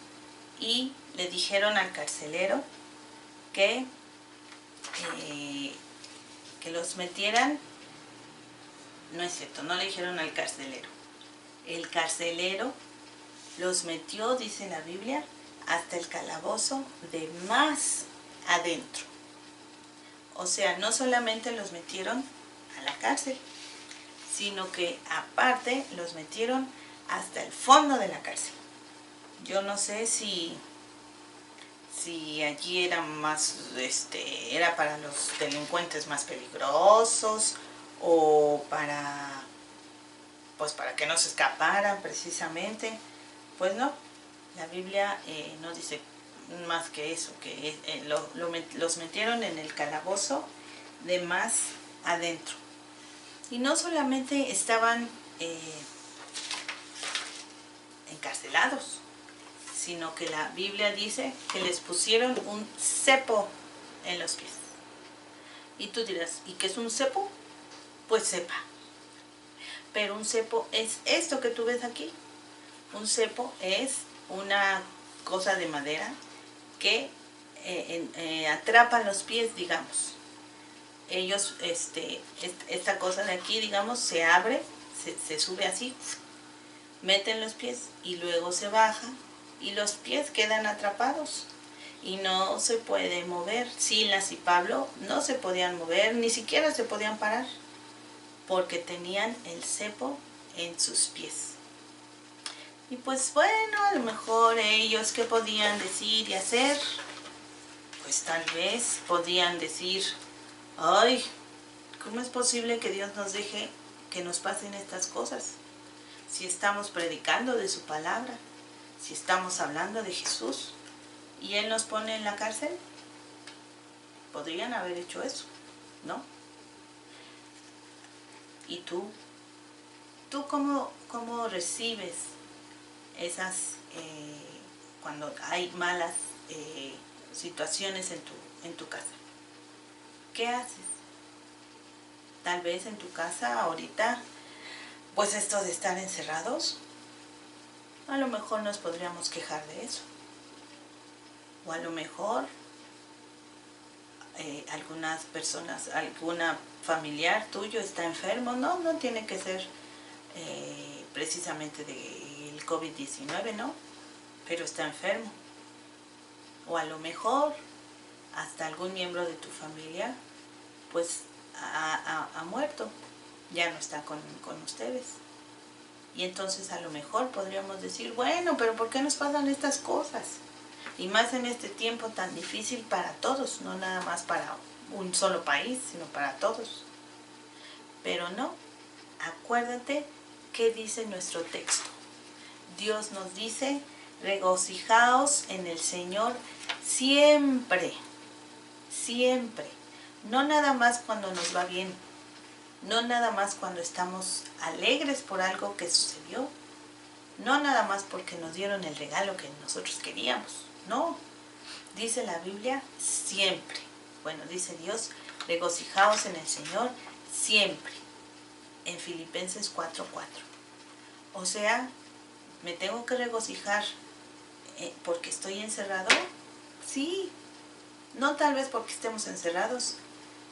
y le dijeron al carcelero que los metieran. No es cierto, no le dijeron al carcelero. El carcelero los metió, dice la Biblia, hasta el calabozo de más adentro. O sea, no solamente los metieron a la cárcel, sino que aparte los metieron hasta el fondo de la cárcel. Yo no sé si allí era era para los delincuentes más peligrosos o para que no se escaparan precisamente. Pues no, la Biblia no dice más que eso, que los metieron en el calabozo de más adentro. Y no solamente estaban encarcelados, sino que la Biblia dice que les pusieron un cepo en los pies. Y tú dirás, ¿y qué es un cepo? Pues sepa. Pero un cepo es esto que tú ves aquí. Un cepo es una cosa de madera que atrapa los pies, digamos. Ellos, esta cosa de aquí, digamos, se abre, se sube así, meten los pies y luego se baja y los pies quedan atrapados y no se puede mover. Silas y Pablo no se podían mover, ni siquiera se podían parar, porque tenían el cepo en sus pies. Y pues bueno, a lo mejor ellos, ¿qué podían decir y hacer? Pues tal vez podían decir, ay, ¿cómo es posible que Dios nos deje que nos pasen estas cosas? Si estamos predicando de su palabra, si estamos hablando de Jesús y Él nos pone en la cárcel, podrían haber hecho eso, ¿no? ¿Y tú cómo recibes esas, cuando hay malas situaciones en tu casa? ¿Qué haces? Tal vez en tu casa ahorita, pues esto de estar encerrados, a lo mejor nos podríamos quejar de eso. O a lo mejor algunas personas, alguna familiar tuyo está enfermo. No tiene que ser precisamente del COVID-19, ¿no? Pero está enfermo. O a lo mejor hasta algún miembro de tu familia pues ha muerto, ya no está con ustedes. Y entonces a lo mejor podríamos decir, bueno, pero ¿por qué nos pasan estas cosas? Y más en este tiempo tan difícil para todos, no nada más para un solo país, sino para todos. Pero no, acuérdate qué dice nuestro texto. Dios nos dice, regocijaos en el Señor siempre, siempre. No nada más cuando nos va bien, no nada más cuando estamos alegres por algo que sucedió, no nada más porque nos dieron el regalo que nosotros queríamos, no. Dice la Biblia, siempre. Bueno, dice Dios, regocijaos en el Señor siempre. En Filipenses 4:4. O sea, ¿me tengo que regocijar porque estoy encerrado? Sí. No tal vez porque estemos encerrados,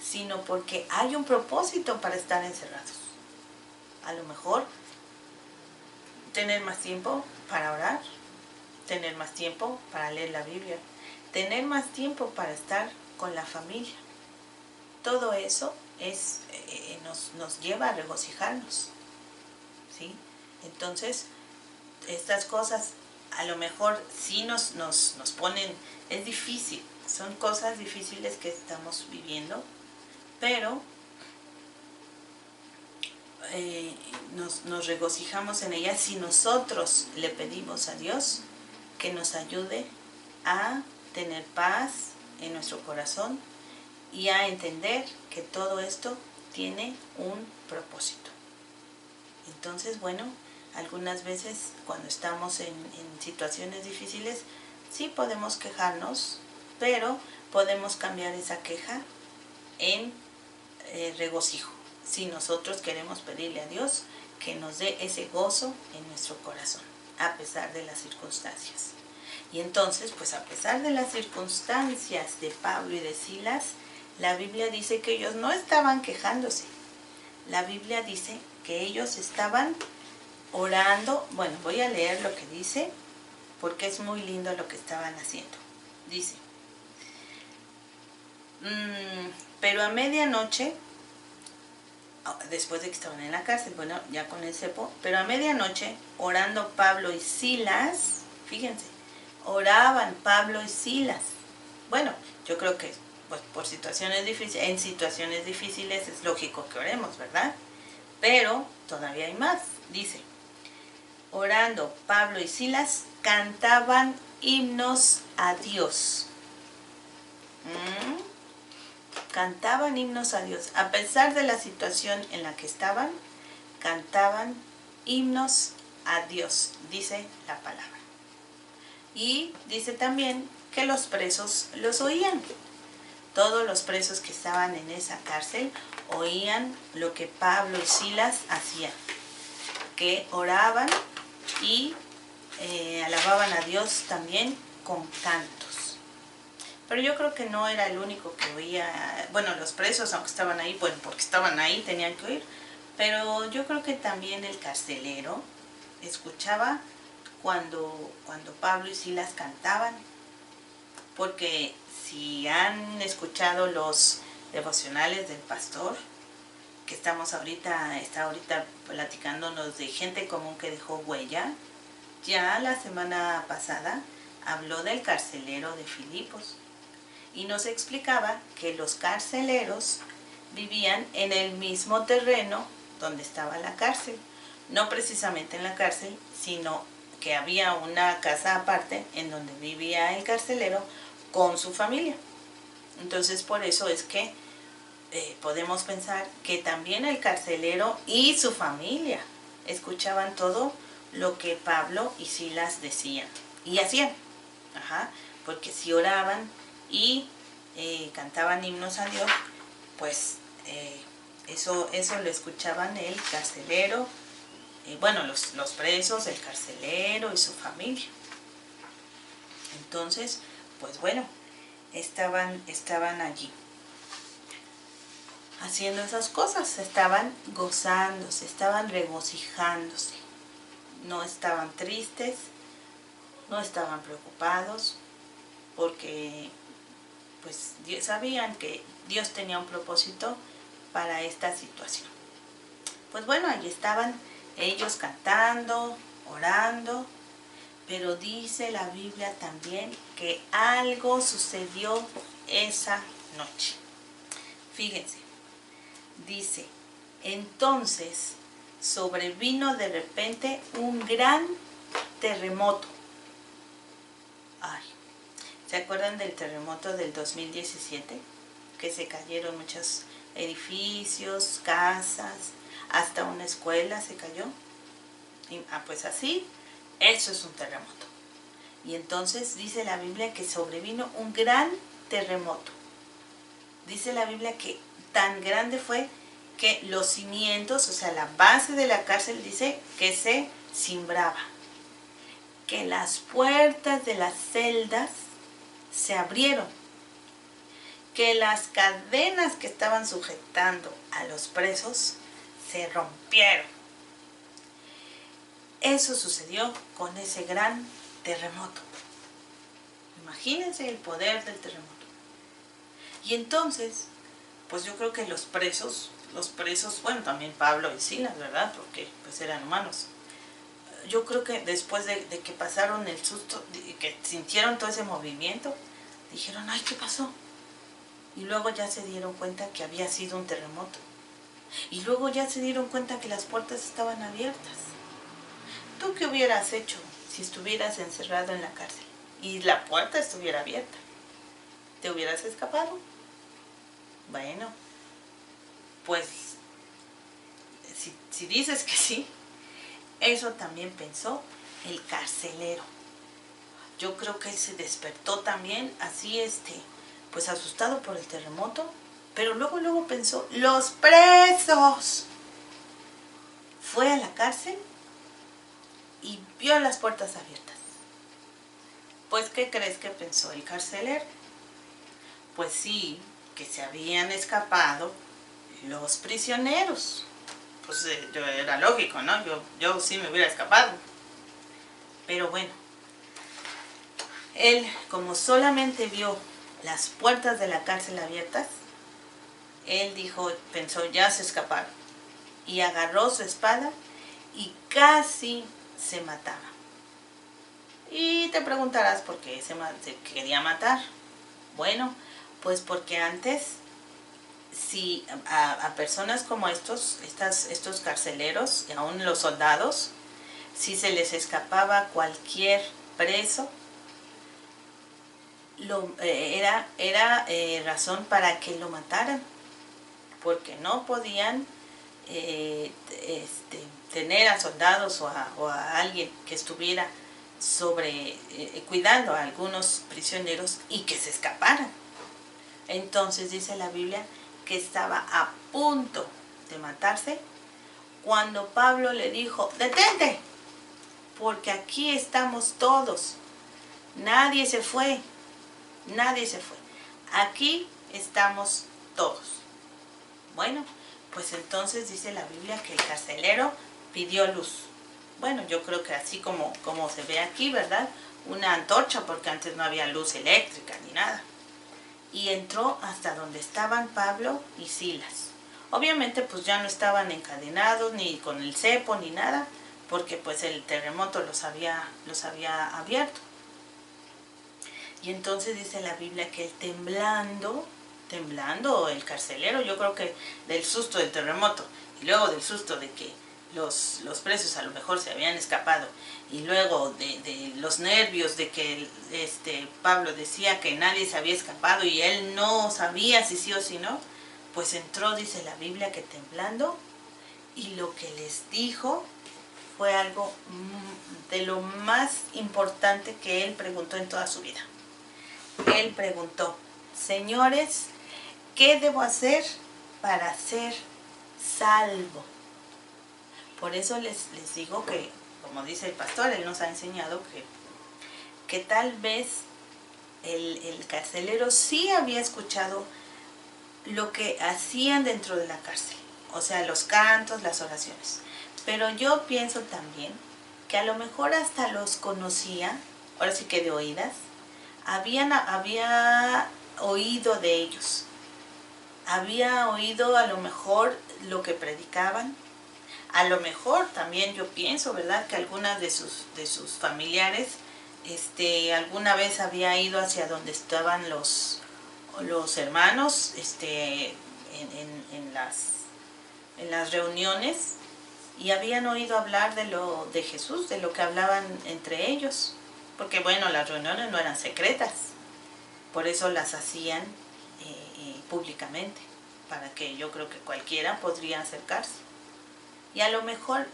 sino porque hay un propósito para estar encerrados. A lo mejor tener más tiempo para orar, tener más tiempo para leer la Biblia, tener más tiempo para estar con la familia. Todo eso nos lleva a regocijarnos, ¿sí? Entonces, estas cosas a lo mejor sí nos ponen, es difícil, son cosas difíciles que estamos viviendo, pero nos regocijamos en ellas si nosotros le pedimos a Dios que nos ayude a tener paz en nuestro corazón y a entender que todo esto tiene un propósito. Entonces, bueno, algunas veces cuando estamos en situaciones difíciles, sí podemos quejarnos, pero podemos cambiar esa queja en regocijo, si nosotros queremos pedirle a Dios que nos dé ese gozo en nuestro corazón, a pesar de las circunstancias. Y entonces, pues a pesar de las circunstancias de Pablo y de Silas, la Biblia dice que ellos no estaban quejándose. La Biblia dice que ellos estaban orando. Bueno, voy a leer lo que dice, porque es muy lindo lo que estaban haciendo. Dice, pero a medianoche, después de que estaban en la cárcel, bueno, ya con el cepo, pero a medianoche, orando Pablo y Silas, fíjense, oraban Pablo y Silas. Bueno, yo creo que pues, por situaciones difíciles, en situaciones difíciles es lógico que oremos, ¿verdad? Pero todavía hay más. Dice, orando Pablo y Silas cantaban himnos a Dios. Cantaban himnos a Dios. A pesar de la situación en la que estaban, cantaban himnos a Dios, dice la palabra. Y dice también que los presos los oían. Todos los presos que estaban en esa cárcel oían lo que Pablo y Silas hacían, que oraban y alababan a Dios también con cantos. Pero yo creo que no era el único que oía. Bueno, los presos, aunque estaban ahí, bueno, porque estaban ahí, tenían que oír. Pero yo creo que también el carcelero escuchaba cuando Pablo y Silas cantaban. Porque si han escuchado los devocionales del pastor, que está ahorita platicándonos de gente común que dejó huella, ya la semana pasada habló del carcelero de Filipos y nos explicaba que los carceleros vivían en el mismo terreno donde estaba la cárcel, no precisamente en la cárcel, sino que había una casa aparte en donde vivía el carcelero con su familia. Entonces por eso es que podemos pensar que también el carcelero y su familia escuchaban todo lo que Pablo y Silas decían y hacían. Porque si oraban y cantaban himnos a Dios, pues eso lo escuchaban el carcelero, bueno, los presos, el carcelero y su familia. Entonces, pues bueno, estaban allí haciendo esas cosas, estaban gozándose, estaban regocijándose, no estaban tristes, no estaban preocupados, porque pues sabían que Dios tenía un propósito para esta situación. Pues bueno, allí estaban ellos cantando, orando, pero dice la Biblia también que algo sucedió esa noche. Fíjense, dice, entonces sobrevino de repente un gran terremoto. ¿Se acuerdan del terremoto del 2017? Que se cayeron muchos edificios, casas, hasta una escuela se cayó. Pues así, eso es un terremoto. Y entonces dice la Biblia que sobrevino un gran terremoto. Dice la Biblia que tan grande fue que los cimientos, o sea, la base de la cárcel, dice que se cimbraba. Que las puertas de las celdas se abrieron. Que las cadenas que estaban sujetando a los presos se rompieron. Eso sucedió con ese gran terremoto. Imagínense el poder del terremoto. Y entonces, pues yo creo que los presos, bueno, también Pablo y Silas, ¿verdad? Porque pues eran humanos. Yo creo que después de que pasaron el susto, que sintieron todo ese movimiento, dijeron, ay, ¿qué pasó? Y luego ya se dieron cuenta que había sido un terremoto. Y luego ya se dieron cuenta que las puertas estaban abiertas. ¿Tú qué hubieras hecho si estuvieras encerrado en la cárcel y la puerta estuviera abierta? ¿Te hubieras escapado? Bueno, pues si dices que sí, eso también pensó el carcelero. Yo creo que él se despertó también así, pues asustado por el terremoto, pero luego pensó, ¡los presos! Fue a la cárcel y vio las puertas abiertas. Pues, ¿qué crees que pensó el carcelero? Pues sí, que se habían escapado los prisioneros. Pues era lógico, ¿no? Yo sí me hubiera escapado. Pero bueno, él, como solamente vio las puertas de la cárcel abiertas, él pensó, ya se escaparon. Y agarró su espada y casi se mataba. Y te preguntarás por qué se quería matar. Bueno, pues porque antes, si a personas como estos carceleros, y aún los soldados, si se les escapaba cualquier preso, era razón para que lo mataran, porque no podían tener a soldados o a alguien que estuviera cuidando a algunos prisioneros y que se escaparan. Entonces dice la Biblia que estaba a punto de matarse cuando Pablo le dijo, detente, porque aquí estamos todos, nadie se fue, aquí estamos todos. Bueno, pues entonces dice la Biblia que el carcelero pidió luz. Bueno, yo creo que así como se ve aquí, ¿verdad? Una antorcha, porque antes no había luz eléctrica ni nada. Y entró hasta donde estaban Pablo y Silas. Obviamente pues ya no estaban encadenados ni con el cepo ni nada, porque pues el terremoto los había abierto. Y entonces dice la Biblia que él temblando el carcelero, yo creo que del susto del terremoto y luego del susto de que los presos a lo mejor se habían escapado y luego de los nervios de que Pablo decía que nadie se había escapado y él no sabía si sí o si no, pues entró, dice la Biblia, que temblando, y lo que les dijo fue algo de lo más importante que él preguntó en toda su vida. Él preguntó, señores, ¿qué debo hacer para ser salvo? Por eso les digo que, como dice el pastor, él nos ha enseñado que tal vez el carcelero sí había escuchado lo que hacían dentro de la cárcel, o sea, los cantos, las oraciones. Pero yo pienso también que a lo mejor hasta los conocía, ahora sí que de oídas, había oído de ellos, había oído a lo mejor lo que predicaban. A lo mejor también yo pienso, ¿verdad?, que algunas de sus familiares alguna vez había ido hacia donde estaban los hermanos en las reuniones y habían oído hablar de Jesús, de lo que hablaban entre ellos. Porque bueno, las reuniones no eran secretas, por eso las hacían públicamente, para que yo creo que cualquiera podría acercarse. Y a lo mejor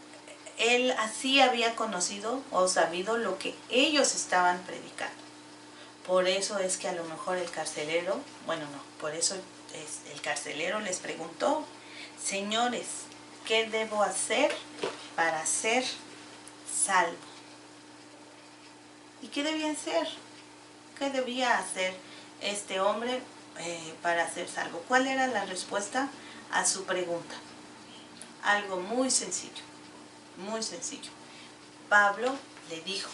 él así había conocido o sabido lo que ellos estaban predicando. Por eso es que a lo mejor el carcelero, por eso el carcelero les preguntó, señores, ¿qué debo hacer para ser salvo? ¿Y qué debían ser? ¿Qué debía hacer este hombre para ser salvo? ¿Cuál era la respuesta a su pregunta? Algo muy sencillo, muy sencillo. Pablo le dijo,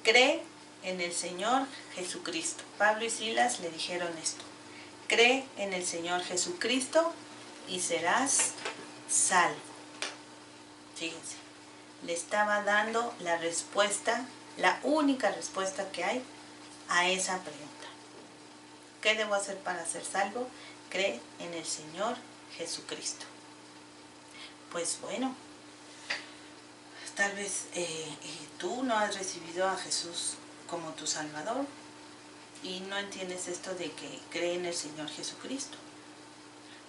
cree en el Señor Jesucristo. Pablo y Silas le dijeron esto, cree en el Señor Jesucristo y serás salvo. Fíjense, le estaba dando la respuesta, la única respuesta que hay a esa pregunta. ¿Qué debo hacer para ser salvo? Cree en el Señor Jesucristo. Pues bueno, tal vez tú no has recibido a Jesús como tu Salvador y no entiendes esto de que cree en el Señor Jesucristo.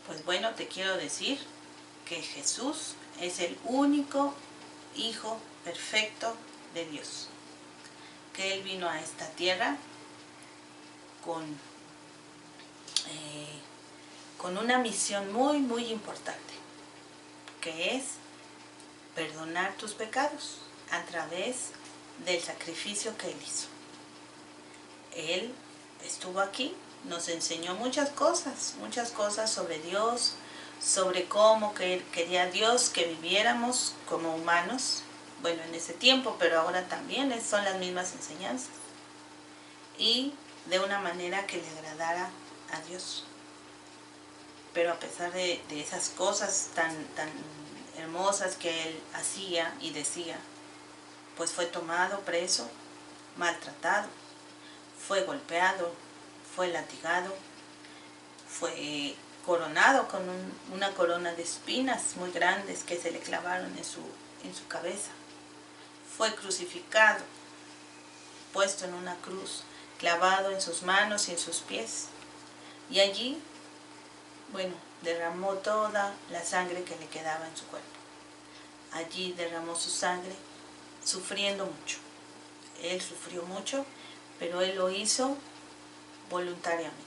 Pues bueno, te quiero decir que Jesús es el único Hijo perfecto de Dios. Que Él vino a esta tierra con una misión muy, muy importante, que es perdonar tus pecados a través del sacrificio que Él hizo. Él estuvo aquí, nos enseñó muchas cosas sobre Dios, sobre cómo quería Dios que viviéramos como humanos, bueno, en ese tiempo, pero ahora también son las mismas enseñanzas, y de una manera que le agradara a Dios. Pero a pesar de esas cosas tan hermosas que Él hacía y decía, pues fue tomado preso, maltratado, fue golpeado, fue latigado, fue coronado con una corona de espinas muy grandes que se le clavaron en su cabeza. Fue crucificado, puesto en una cruz, clavado en sus manos y en sus pies. Y allí, bueno, derramó toda la sangre que le quedaba en su cuerpo. Allí derramó su sangre, sufriendo mucho. Él sufrió mucho, pero Él lo hizo voluntariamente.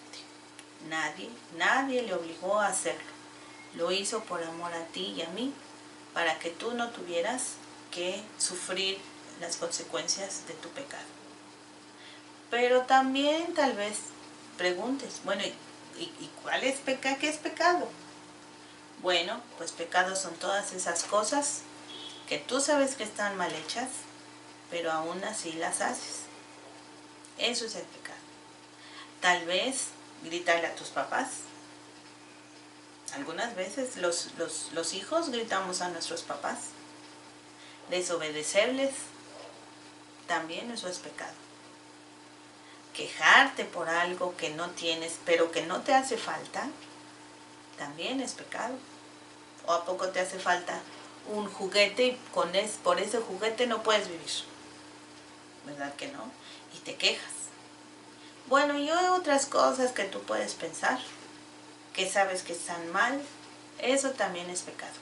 Nadie le obligó a hacerlo. Lo hizo por amor a ti y a mí, para que tú no tuvieras que sufrir las consecuencias de tu pecado. Pero también tal vez preguntes, bueno, ¿y cuál es pecado? ¿Qué es pecado? Bueno, pues pecado son todas esas cosas que tú sabes que están mal hechas, pero aún así las haces. Eso es el pecado. Tal vez gritarle a tus papás. Algunas veces los hijos gritamos a nuestros papás. Desobedecerles, también eso es pecado. Quejarte por algo que no tienes, pero que no te hace falta, también es pecado. ¿O a poco te hace falta un juguete y por ese juguete no puedes vivir? ¿Verdad que no? Y te quejas. Bueno, y otras cosas que tú puedes pensar, que sabes que están mal, eso también es pecado.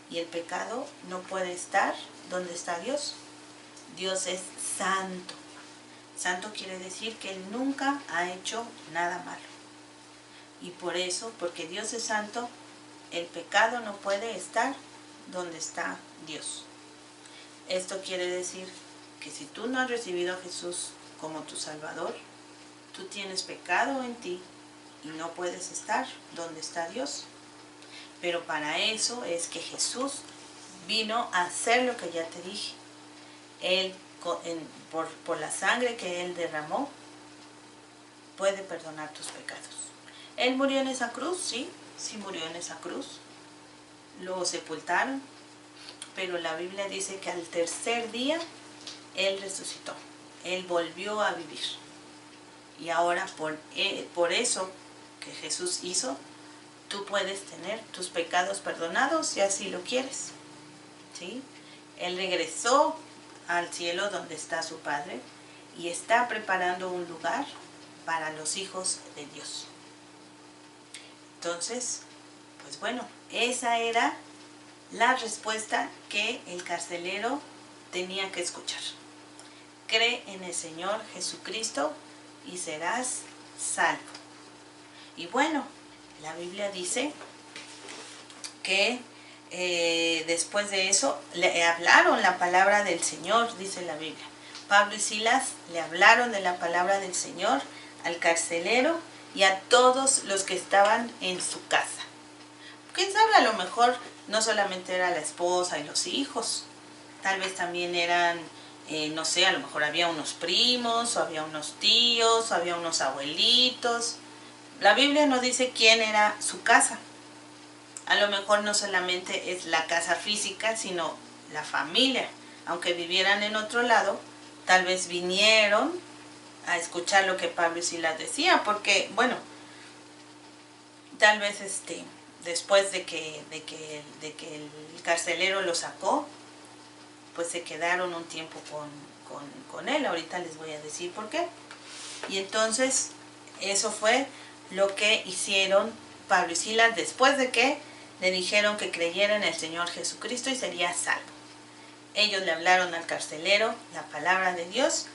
Y el pecado no puede estar donde está Dios. Dios es santo. Santo quiere decir que Él nunca ha hecho nada malo. Y por eso, porque Dios es santo, el pecado no puede estar donde está Dios. Esto quiere decir que si tú no has recibido a Jesús como tu Salvador, tú tienes pecado en ti y no puedes estar donde está Dios. Pero para eso es que Jesús vino a hacer lo que ya te dije. Él, por la sangre que Él derramó, puede perdonar tus pecados. Él murió en esa cruz, sí murió en esa cruz. Lo sepultaron, pero la Biblia dice que al tercer día Él resucitó. Él volvió a vivir. Y ahora por eso que Jesús hizo, tú puedes tener tus pecados perdonados si así lo quieres. ¿Sí? Él regresó al cielo donde está su Padre y está preparando un lugar para los hijos de Dios. Entonces, pues bueno, esa era la respuesta que el carcelero tenía que escuchar. Cree en el Señor Jesucristo y serás salvo. Y bueno, la Biblia dice que después de eso le hablaron la palabra del Señor, dice la Biblia. Pablo y Silas le hablaron de la palabra del Señor al carcelero y a todos los que estaban en su casa. Quién sabe, a lo mejor no solamente era la esposa y los hijos, tal vez también eran, no sé, a lo mejor había unos primos, o había unos tíos, o había unos abuelitos, la Biblia no dice quién era su casa. A lo mejor no solamente es la casa física, sino la familia. Aunque vivieran en otro lado, tal vez vinieron a escuchar lo que Pablo y Silas decían, porque, bueno, tal vez después de que el carcelero lo sacó, pues se quedaron un tiempo con él. Ahorita les voy a decir por qué. Y entonces eso fue lo que hicieron Pablo y Silas después de que le dijeron que creyera en el Señor Jesucristo y sería salvo. Ellos le hablaron al carcelero la palabra de Dios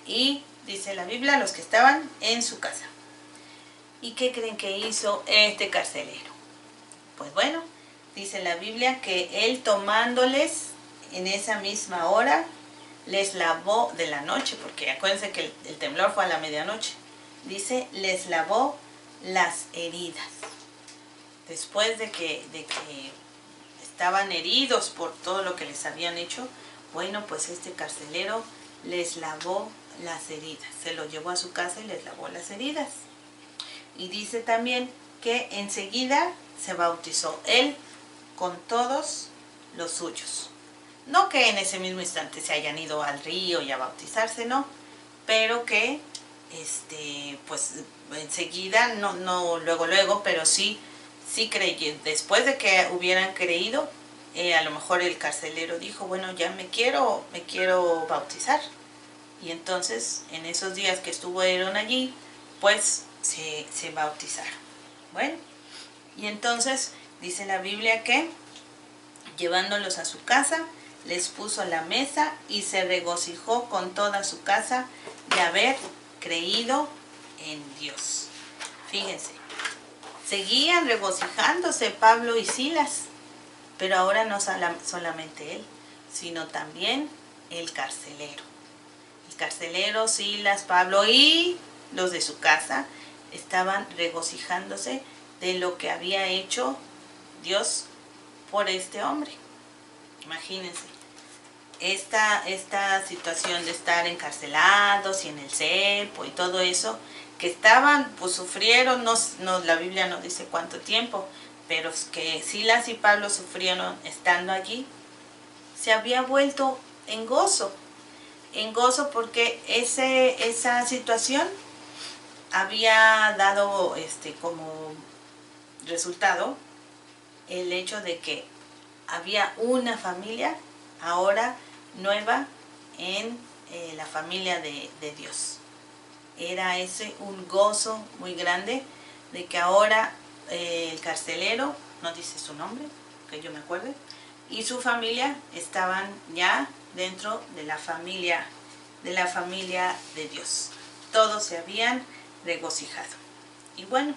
y dice la Biblia, los que estaban en su casa. ¿Y qué creen que hizo este carcelero? Pues bueno, dice la Biblia que él tomándoles en esa misma hora, les lavó de la noche, porque acuérdense que el temblor fue a la medianoche. Dice, les lavó las heridas. Después de que estaban heridos por todo lo que les habían hecho, bueno, pues este carcelero les lavó las heridas. Se lo llevó a su casa y les lavó las heridas. Y dice también que enseguida se bautizó él con todos los suyos. No que en ese mismo instante se hayan ido al río y a bautizarse, no, pero que pues enseguida, no luego, pero sí creyeron. Después de que hubieran creído, a lo mejor el carcelero dijo, bueno, ya me quiero bautizar. Y entonces, en esos días que estuvieron allí, pues se bautizaron. Bueno, y entonces dice la Biblia que llevándolos a su casa, les puso la mesa y se regocijó con toda su casa de haber creído en Dios. Fíjense, seguían regocijándose Pablo y Silas, pero ahora no solamente él, sino también el carcelero. El carcelero, Silas, Pablo y los de su casa estaban regocijándose de lo que había hecho Dios por este hombre. Imagínense, esta situación de estar encarcelados y en el cepo y todo eso, que estaban, pues sufrieron, la Biblia no dice cuánto tiempo, pero que Silas y Pablo sufrieron estando allí, se había vuelto en gozo porque esa situación había dado como resultado el hecho de que había una familia ahora nueva en la familia de Dios. Era ese un gozo muy grande de que ahora el carcelero, no dice su nombre, que yo me acuerde, y su familia estaban ya dentro de la familia de Dios. Todos se habían regocijado. Y bueno,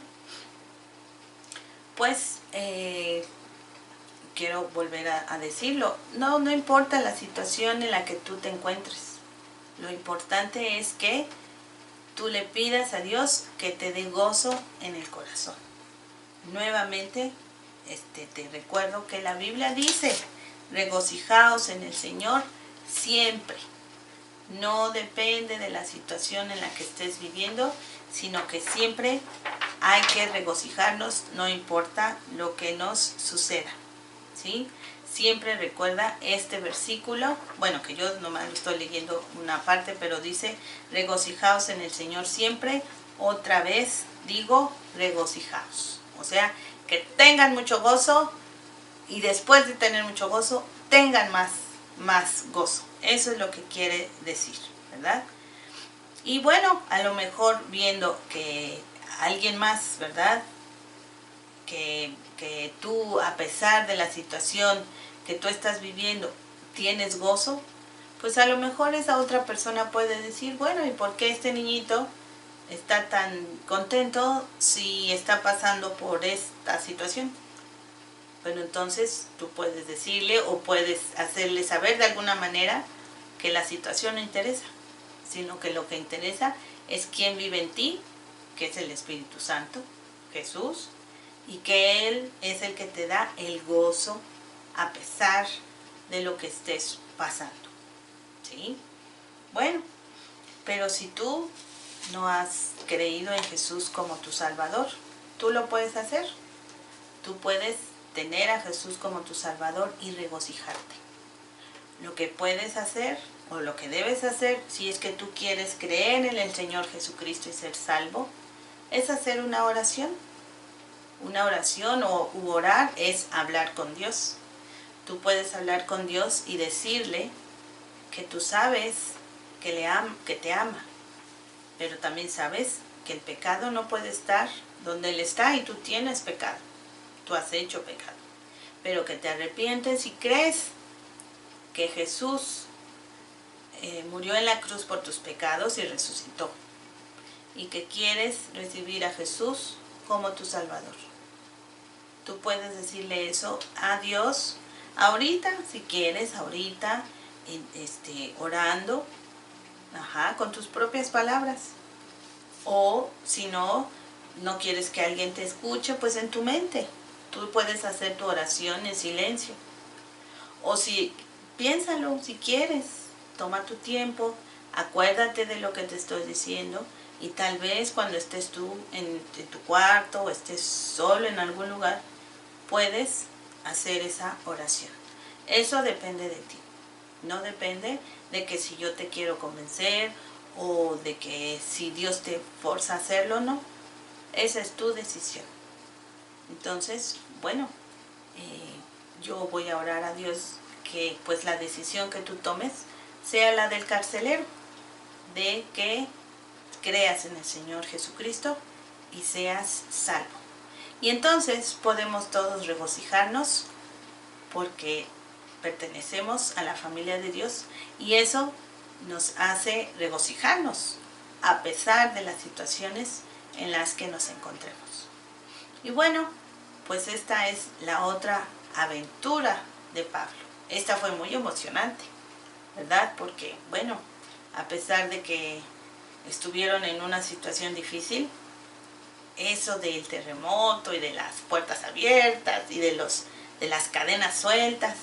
pues quiero volver a decirlo, no importa la situación en la que tú te encuentres, lo importante es que tú le pidas a Dios que te dé gozo en el corazón. Nuevamente, te recuerdo que la Biblia dice, regocijaos en el Señor siempre. No depende de la situación en la que estés viviendo, sino que siempre hay que regocijarnos, no importa lo que nos suceda. ¿Sí? Siempre recuerda este versículo, bueno, que yo nomás estoy leyendo una parte, pero dice, regocijaos en el Señor siempre. Otra vez digo, regocijaos. O sea, que tengan mucho gozo y después de tener mucho gozo, tengan más gozo. Eso es lo que quiere decir, ¿verdad? Y bueno, a lo mejor viendo que alguien más, ¿verdad? Que tú, a pesar de la situación que tú estás viviendo, tienes gozo, pues a lo mejor esa otra persona puede decir, bueno, ¿y por qué este niñito está tan contento si está pasando por esta situación? Bueno, entonces tú puedes decirle o puedes hacerle saber de alguna manera que la situación no interesa, sino que lo que interesa es quién vive en ti, que es el Espíritu Santo, Jesús, y que Él es el que te da el gozo a pesar de lo que estés pasando. ¿Sí? Bueno, pero si tú no has creído en Jesús como tu Salvador, tú lo puedes hacer. Tú puedes tener a Jesús como tu Salvador y regocijarte. Lo que puedes hacer o lo que debes hacer si es que tú quieres creer en el Señor Jesucristo y ser salvo, es hacer una oración. Una oración u orar es hablar con Dios. Tú puedes hablar con Dios y decirle que tú sabes que te ama, pero también sabes que el pecado no puede estar donde Él está y tú tienes pecado. Tú has hecho pecado, pero que te arrepientes y crees que Jesús murió en la cruz por tus pecados y resucitó, y que quieres recibir a Jesús como tu Salvador. Tú puedes decirle eso a Dios ahorita, si quieres, ahorita, orando, con tus propias palabras. O si no quieres que alguien te escuche, pues en tu mente. Tú puedes hacer tu oración en silencio. O si, piénsalo, si quieres, toma tu tiempo, acuérdate de lo que te estoy diciendo, y tal vez cuando estés tú en tu cuarto o estés solo en algún lugar, puedes hacer esa oración. Eso depende de ti. No depende de que si yo te quiero convencer o de que si Dios te forza a hacerlo, no. Esa es tu decisión. Entonces, bueno, yo voy a orar a Dios que pues la decisión que tú tomes sea la del carcelero, de que creas en el Señor Jesucristo y seas salvo. Y entonces podemos todos regocijarnos porque pertenecemos a la familia de Dios, y eso nos hace regocijarnos a pesar de las situaciones en las que nos encontremos. Y bueno, pues esta es la otra aventura de Pablo. Esta fue muy emocionante, ¿verdad? Porque, bueno, a pesar de que estuvieron en una situación difícil, eso del terremoto y de las puertas abiertas y de las cadenas sueltas,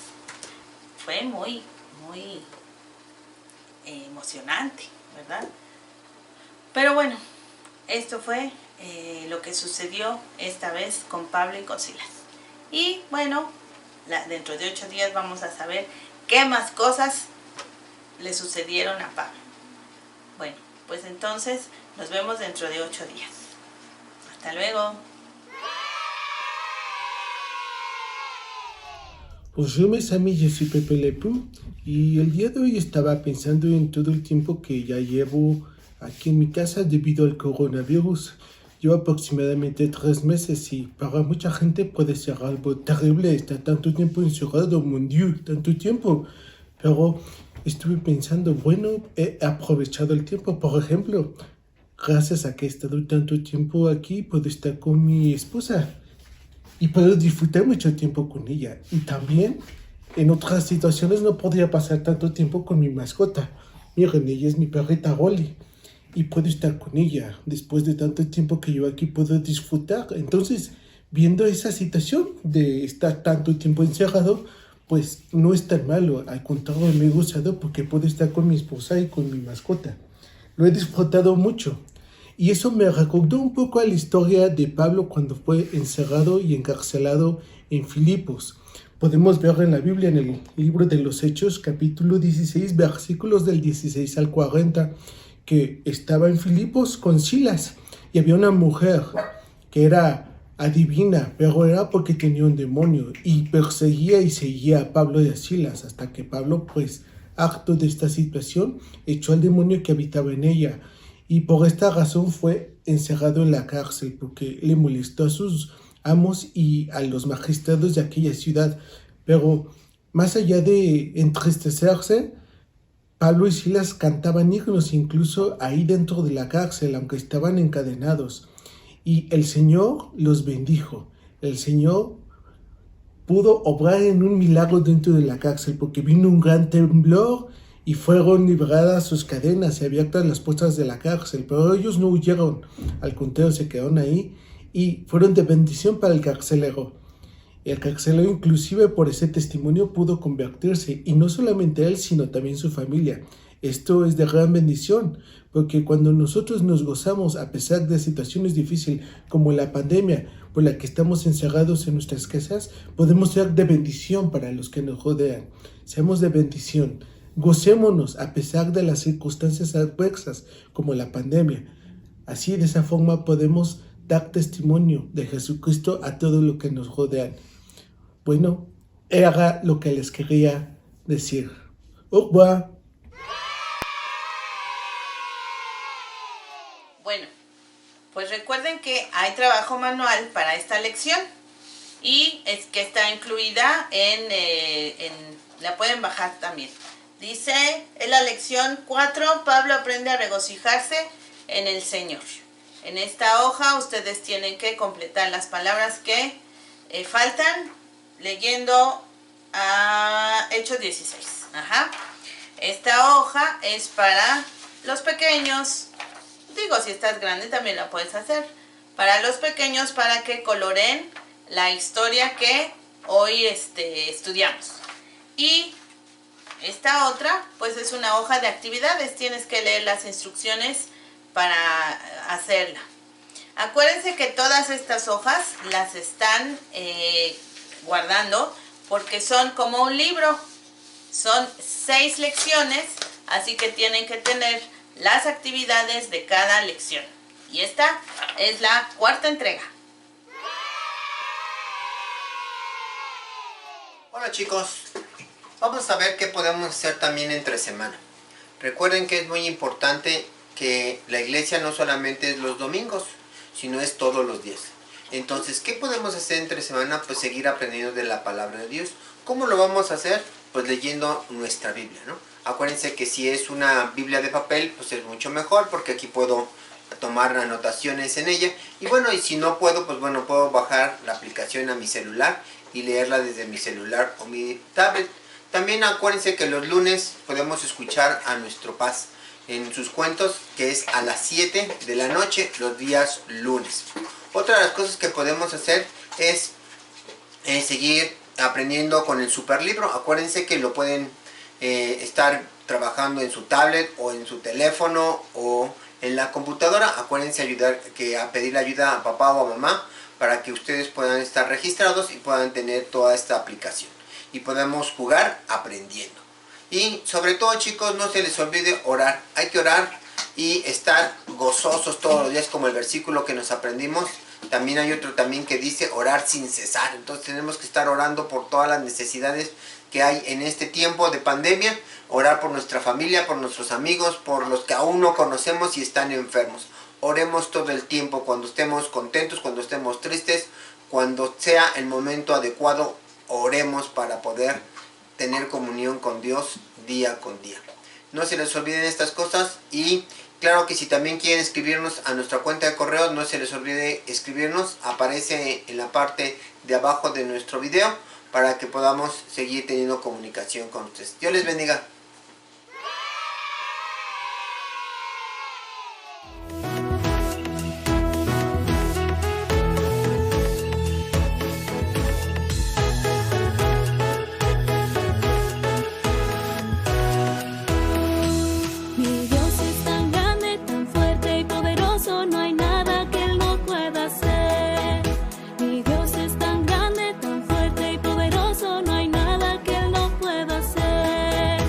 fue muy emocionante, ¿verdad? Pero bueno, esto fue lo que sucedió esta vez con Pablo y con Silas. Y bueno, dentro de 8 días vamos a saber qué más cosas le sucedieron a Pablo. Bueno, pues entonces nos vemos dentro de 8 días. Hasta luego. Bonjour mes amis, je suis Pepe Le Pew, y el día de hoy estaba pensando en todo el tiempo que ya llevo aquí en mi casa debido al coronavirus. Llevo aproximadamente 3 meses y para mucha gente puede ser algo terrible estar tanto tiempo encerrado, mon Dieu, tanto tiempo. Pero estuve pensando, bueno, he aprovechado el tiempo, por ejemplo, gracias a que he estado tanto tiempo aquí, puedo estar con mi esposa y puedo disfrutar mucho tiempo con ella. Y también en otras situaciones no podría pasar tanto tiempo con mi mascota. Miren, ella es mi perrita Rolly y puedo estar con ella. Después de tanto tiempo que yo aquí puedo disfrutar. Entonces, viendo esa situación de estar tanto tiempo encerrado, pues no es tan malo. Al contrario, me he gozado porque puedo estar con mi esposa y con mi mascota. Lo he disfrutado mucho. Y eso me recordó un poco a la historia de Pablo cuando fue encerrado y encarcelado en Filipos. Podemos ver en la Biblia, en el libro de los Hechos, capítulo 16, versículos del 16 al 40, que estaba en Filipos con Silas y había una mujer que era adivina, pero era porque tenía un demonio y perseguía y seguía a Pablo y a Silas hasta que Pablo, pues, harto de esta situación, echó al demonio que habitaba en ella. Y por esta razón fue encerrado en la cárcel, porque le molestó a sus amos y a los magistrados de aquella ciudad. Pero más allá de entristecerse, Pablo y Silas cantaban himnos incluso ahí dentro de la cárcel, aunque estaban encadenados. Y el Señor los bendijo. El Señor pudo obrar en un milagro dentro de la cárcel, porque vino un gran temblor y fueron liberadas sus cadenas y abiertas las puertas de la cárcel. Pero ellos no huyeron, al contrario, se quedaron ahí y fueron de bendición para el carcelero. Y el carcelero, inclusive por ese testimonio, pudo convertirse, y no solamente él, sino también su familia. Esto es de gran bendición, porque cuando nosotros nos gozamos a pesar de situaciones difíciles como la pandemia por la que estamos encerrados en nuestras casas, podemos ser de bendición para los que nos rodean. Seamos de bendición. Gocémonos a pesar de las circunstancias adversas como la pandemia. Así, de esa forma, podemos dar testimonio de Jesucristo a todo lo que nos rodean. Bueno, era lo que les quería decir. Au revoir. Bueno, pues recuerden que hay trabajo manual para esta lección y es que está incluida la pueden bajar también. Dice en la lección 4, Pablo aprende a regocijarse en el Señor. En esta hoja ustedes tienen que completar las palabras que faltan leyendo a Hechos 16. Ajá. Esta hoja es para los pequeños. Digo, si estás grande también la puedes hacer. Para los pequeños, para que coloreen la historia que hoy estudiamos. Y esta otra, pues es una hoja de actividades. Tienes que leer las instrucciones para hacerla. Acuérdense que todas estas hojas las están guardando porque son como un libro. Son 6 lecciones, así que tienen que tener las actividades de cada lección. Y esta es la 4ª entrega. Hola chicos, vamos a ver qué podemos hacer también entre semana. Recuerden que es muy importante que la iglesia no solamente es los domingos, sino es todos los días. Entonces, ¿qué podemos hacer entre semana? Pues seguir aprendiendo de la palabra de Dios. ¿Cómo lo vamos a hacer? Pues leyendo nuestra Biblia, ¿no? Acuérdense que si es una Biblia de papel, pues es mucho mejor porque aquí puedo tomar anotaciones en ella. Y bueno, y si no puedo, pues bueno, puedo bajar la aplicación a mi celular y leerla desde mi celular o mi tablet. También acuérdense que los lunes podemos escuchar a nuestro Paz en sus cuentos, que es a las 7 de la noche, los días lunes. Otra de las cosas que podemos hacer es seguir aprendiendo con el superlibro. Acuérdense que lo pueden estar trabajando en su tablet o en su teléfono o en la computadora. Acuérdense a pedir ayuda a papá o a mamá para que ustedes puedan estar registrados y puedan tener toda esta aplicación y podamos jugar aprendiendo. Y sobre todo chicos, no se les olvide orar. Hay que orar y estar gozosos todos los días, como el versículo que nos aprendimos. También hay otro también que dice orar sin cesar. Entonces tenemos que estar orando por todas las necesidades que hay en este tiempo de pandemia. Orar por nuestra familia, por nuestros amigos, por los que aún no conocemos y están enfermos. Oremos todo el tiempo, cuando estemos contentos, cuando estemos tristes, cuando sea el momento adecuado, oremos para poder tener comunión con Dios día con día. No se les olviden estas cosas y claro que si también quieren escribirnos a nuestra cuenta de correos, no se les olvide escribirnos. Aparece en la parte de abajo de nuestro video para que podamos seguir teniendo comunicación con ustedes. Dios les bendiga. Mi Dios es tan grande, tan fuerte y poderoso, no hay nada que Él no pueda hacer. Mi Dios es tan grande, tan fuerte y poderoso, no hay nada que Él no pueda hacer.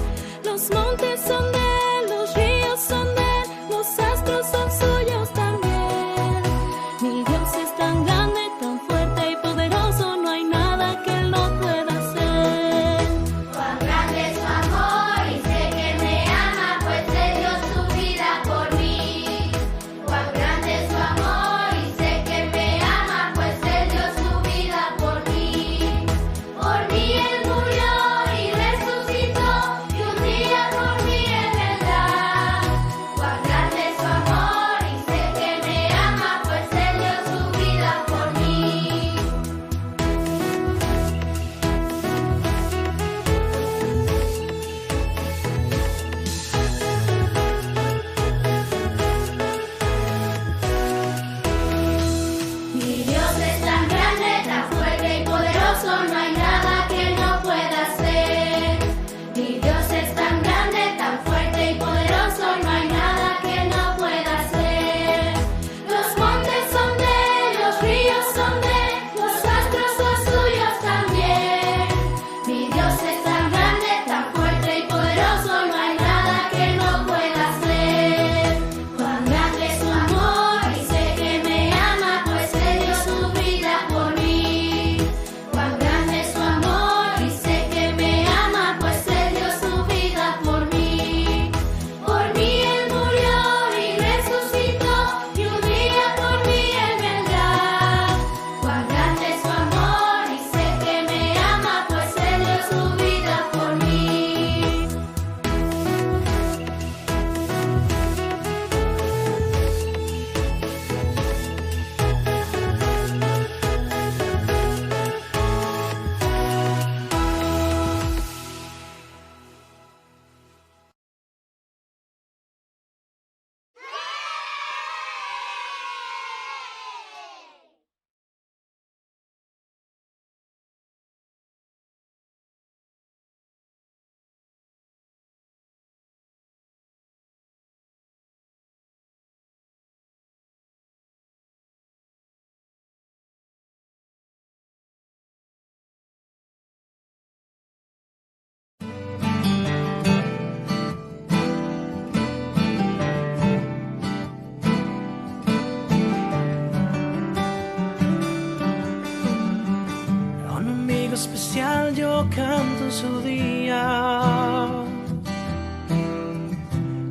su día,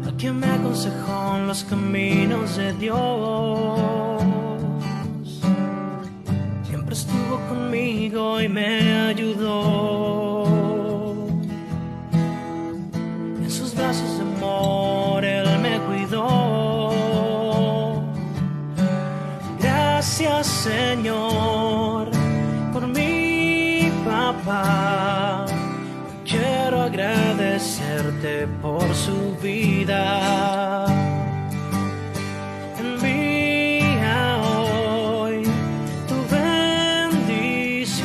al que me aconsejó en los caminos de Dios. Siempre estuvo conmigo y me ayudó. En sus brazos de amor Él me cuidó. Gracias, Señor, por mi papá. Quiero agradecerte por su vida. Envía hoy tu bendición.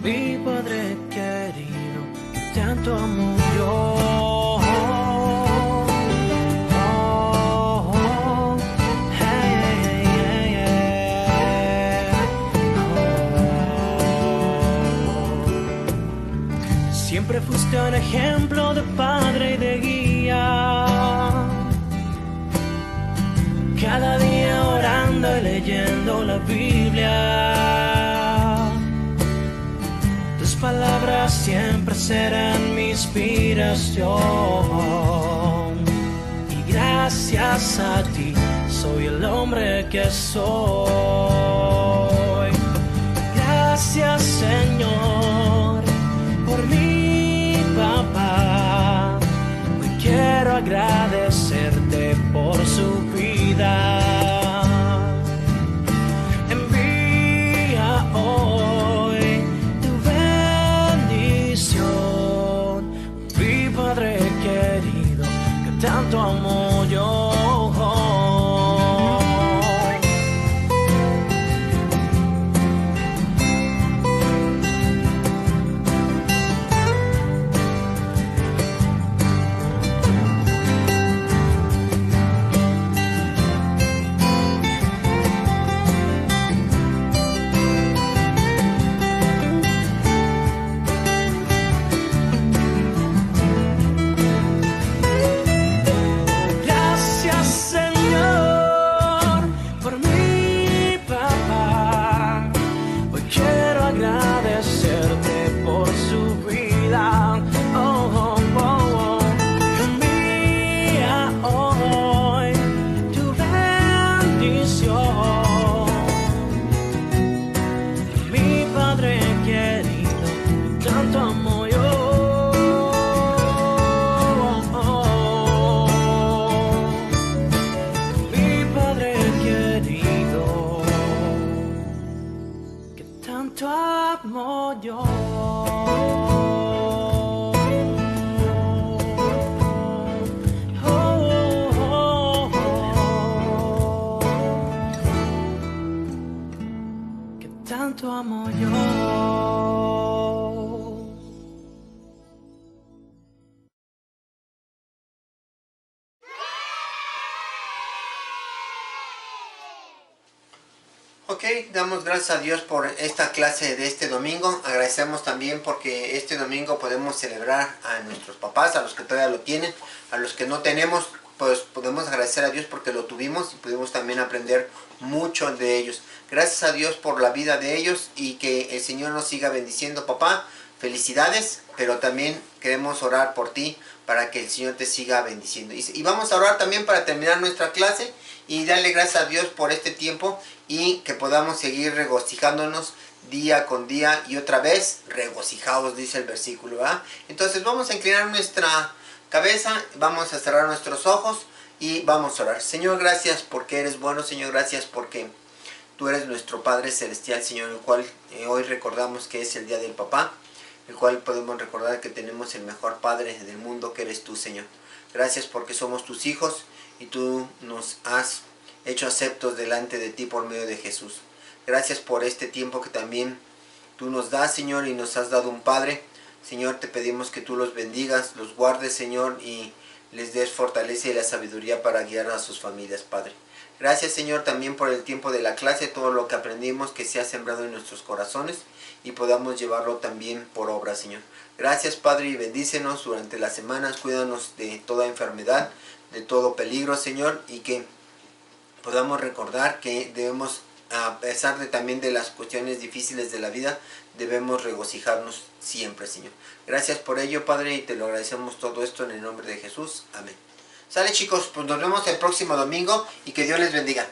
Mi Padre querido, que tanto amo yo. Siempre fuiste un ejemplo de padre y de guía. Cada día orando y leyendo la Biblia. Tus palabras siempre serán mi inspiración. Y gracias a ti soy el hombre que soy. Gracias, Señor, por mi papá. Hoy quiero agradecerte por su vida. Envía hoy tu bendición, mi Padre querido, que tanto amo yo. Tanto amo yo. Ok, damos gracias a Dios por esta clase de este domingo. Agradecemos también porque este domingo podemos celebrar a nuestros papás, a los que todavía lo tienen, a los que no tenemos, pues podemos agradecer a Dios porque lo tuvimos y pudimos también aprender mucho de ellos. Gracias a Dios por la vida de ellos y que el Señor nos siga bendiciendo, papá. Felicidades, pero también queremos orar por ti para que el Señor te siga bendiciendo. Y vamos a orar también para terminar nuestra clase y darle gracias a Dios por este tiempo y que podamos seguir regocijándonos día con día y otra vez regocijados, dice el versículo, ¿verdad? Entonces vamos a inclinar nuestra cabeza, vamos a cerrar nuestros ojos y vamos a orar. Señor, gracias porque eres bueno, Señor, gracias porque tú eres nuestro Padre Celestial, Señor, el cual hoy recordamos que es el Día del Papá, el cual podemos recordar que tenemos el mejor Padre del mundo que eres tú, Señor. Gracias porque somos tus hijos y tú nos has hecho aceptos delante de ti por medio de Jesús. Gracias por este tiempo que también tú nos das, Señor, y nos has dado un Padre. Señor, te pedimos que tú los bendigas, los guardes, Señor, y les des fortaleza y la sabiduría para guiar a sus familias, Padre. Gracias, Señor, también por el tiempo de la clase, todo lo que aprendimos que sea sembrado en nuestros corazones y podamos llevarlo también por obra, Señor. Gracias, Padre, y bendícenos durante las semanas, cuídanos de toda enfermedad, de todo peligro, Señor, y que podamos recordar que debemos a pesar de también de las cuestiones difíciles de la vida, debemos regocijarnos siempre, Señor. Gracias por ello, Padre, y te lo agradecemos todo esto en el nombre de Jesús. Amén. Sale, chicos, pues nos vemos el próximo domingo y que Dios les bendiga.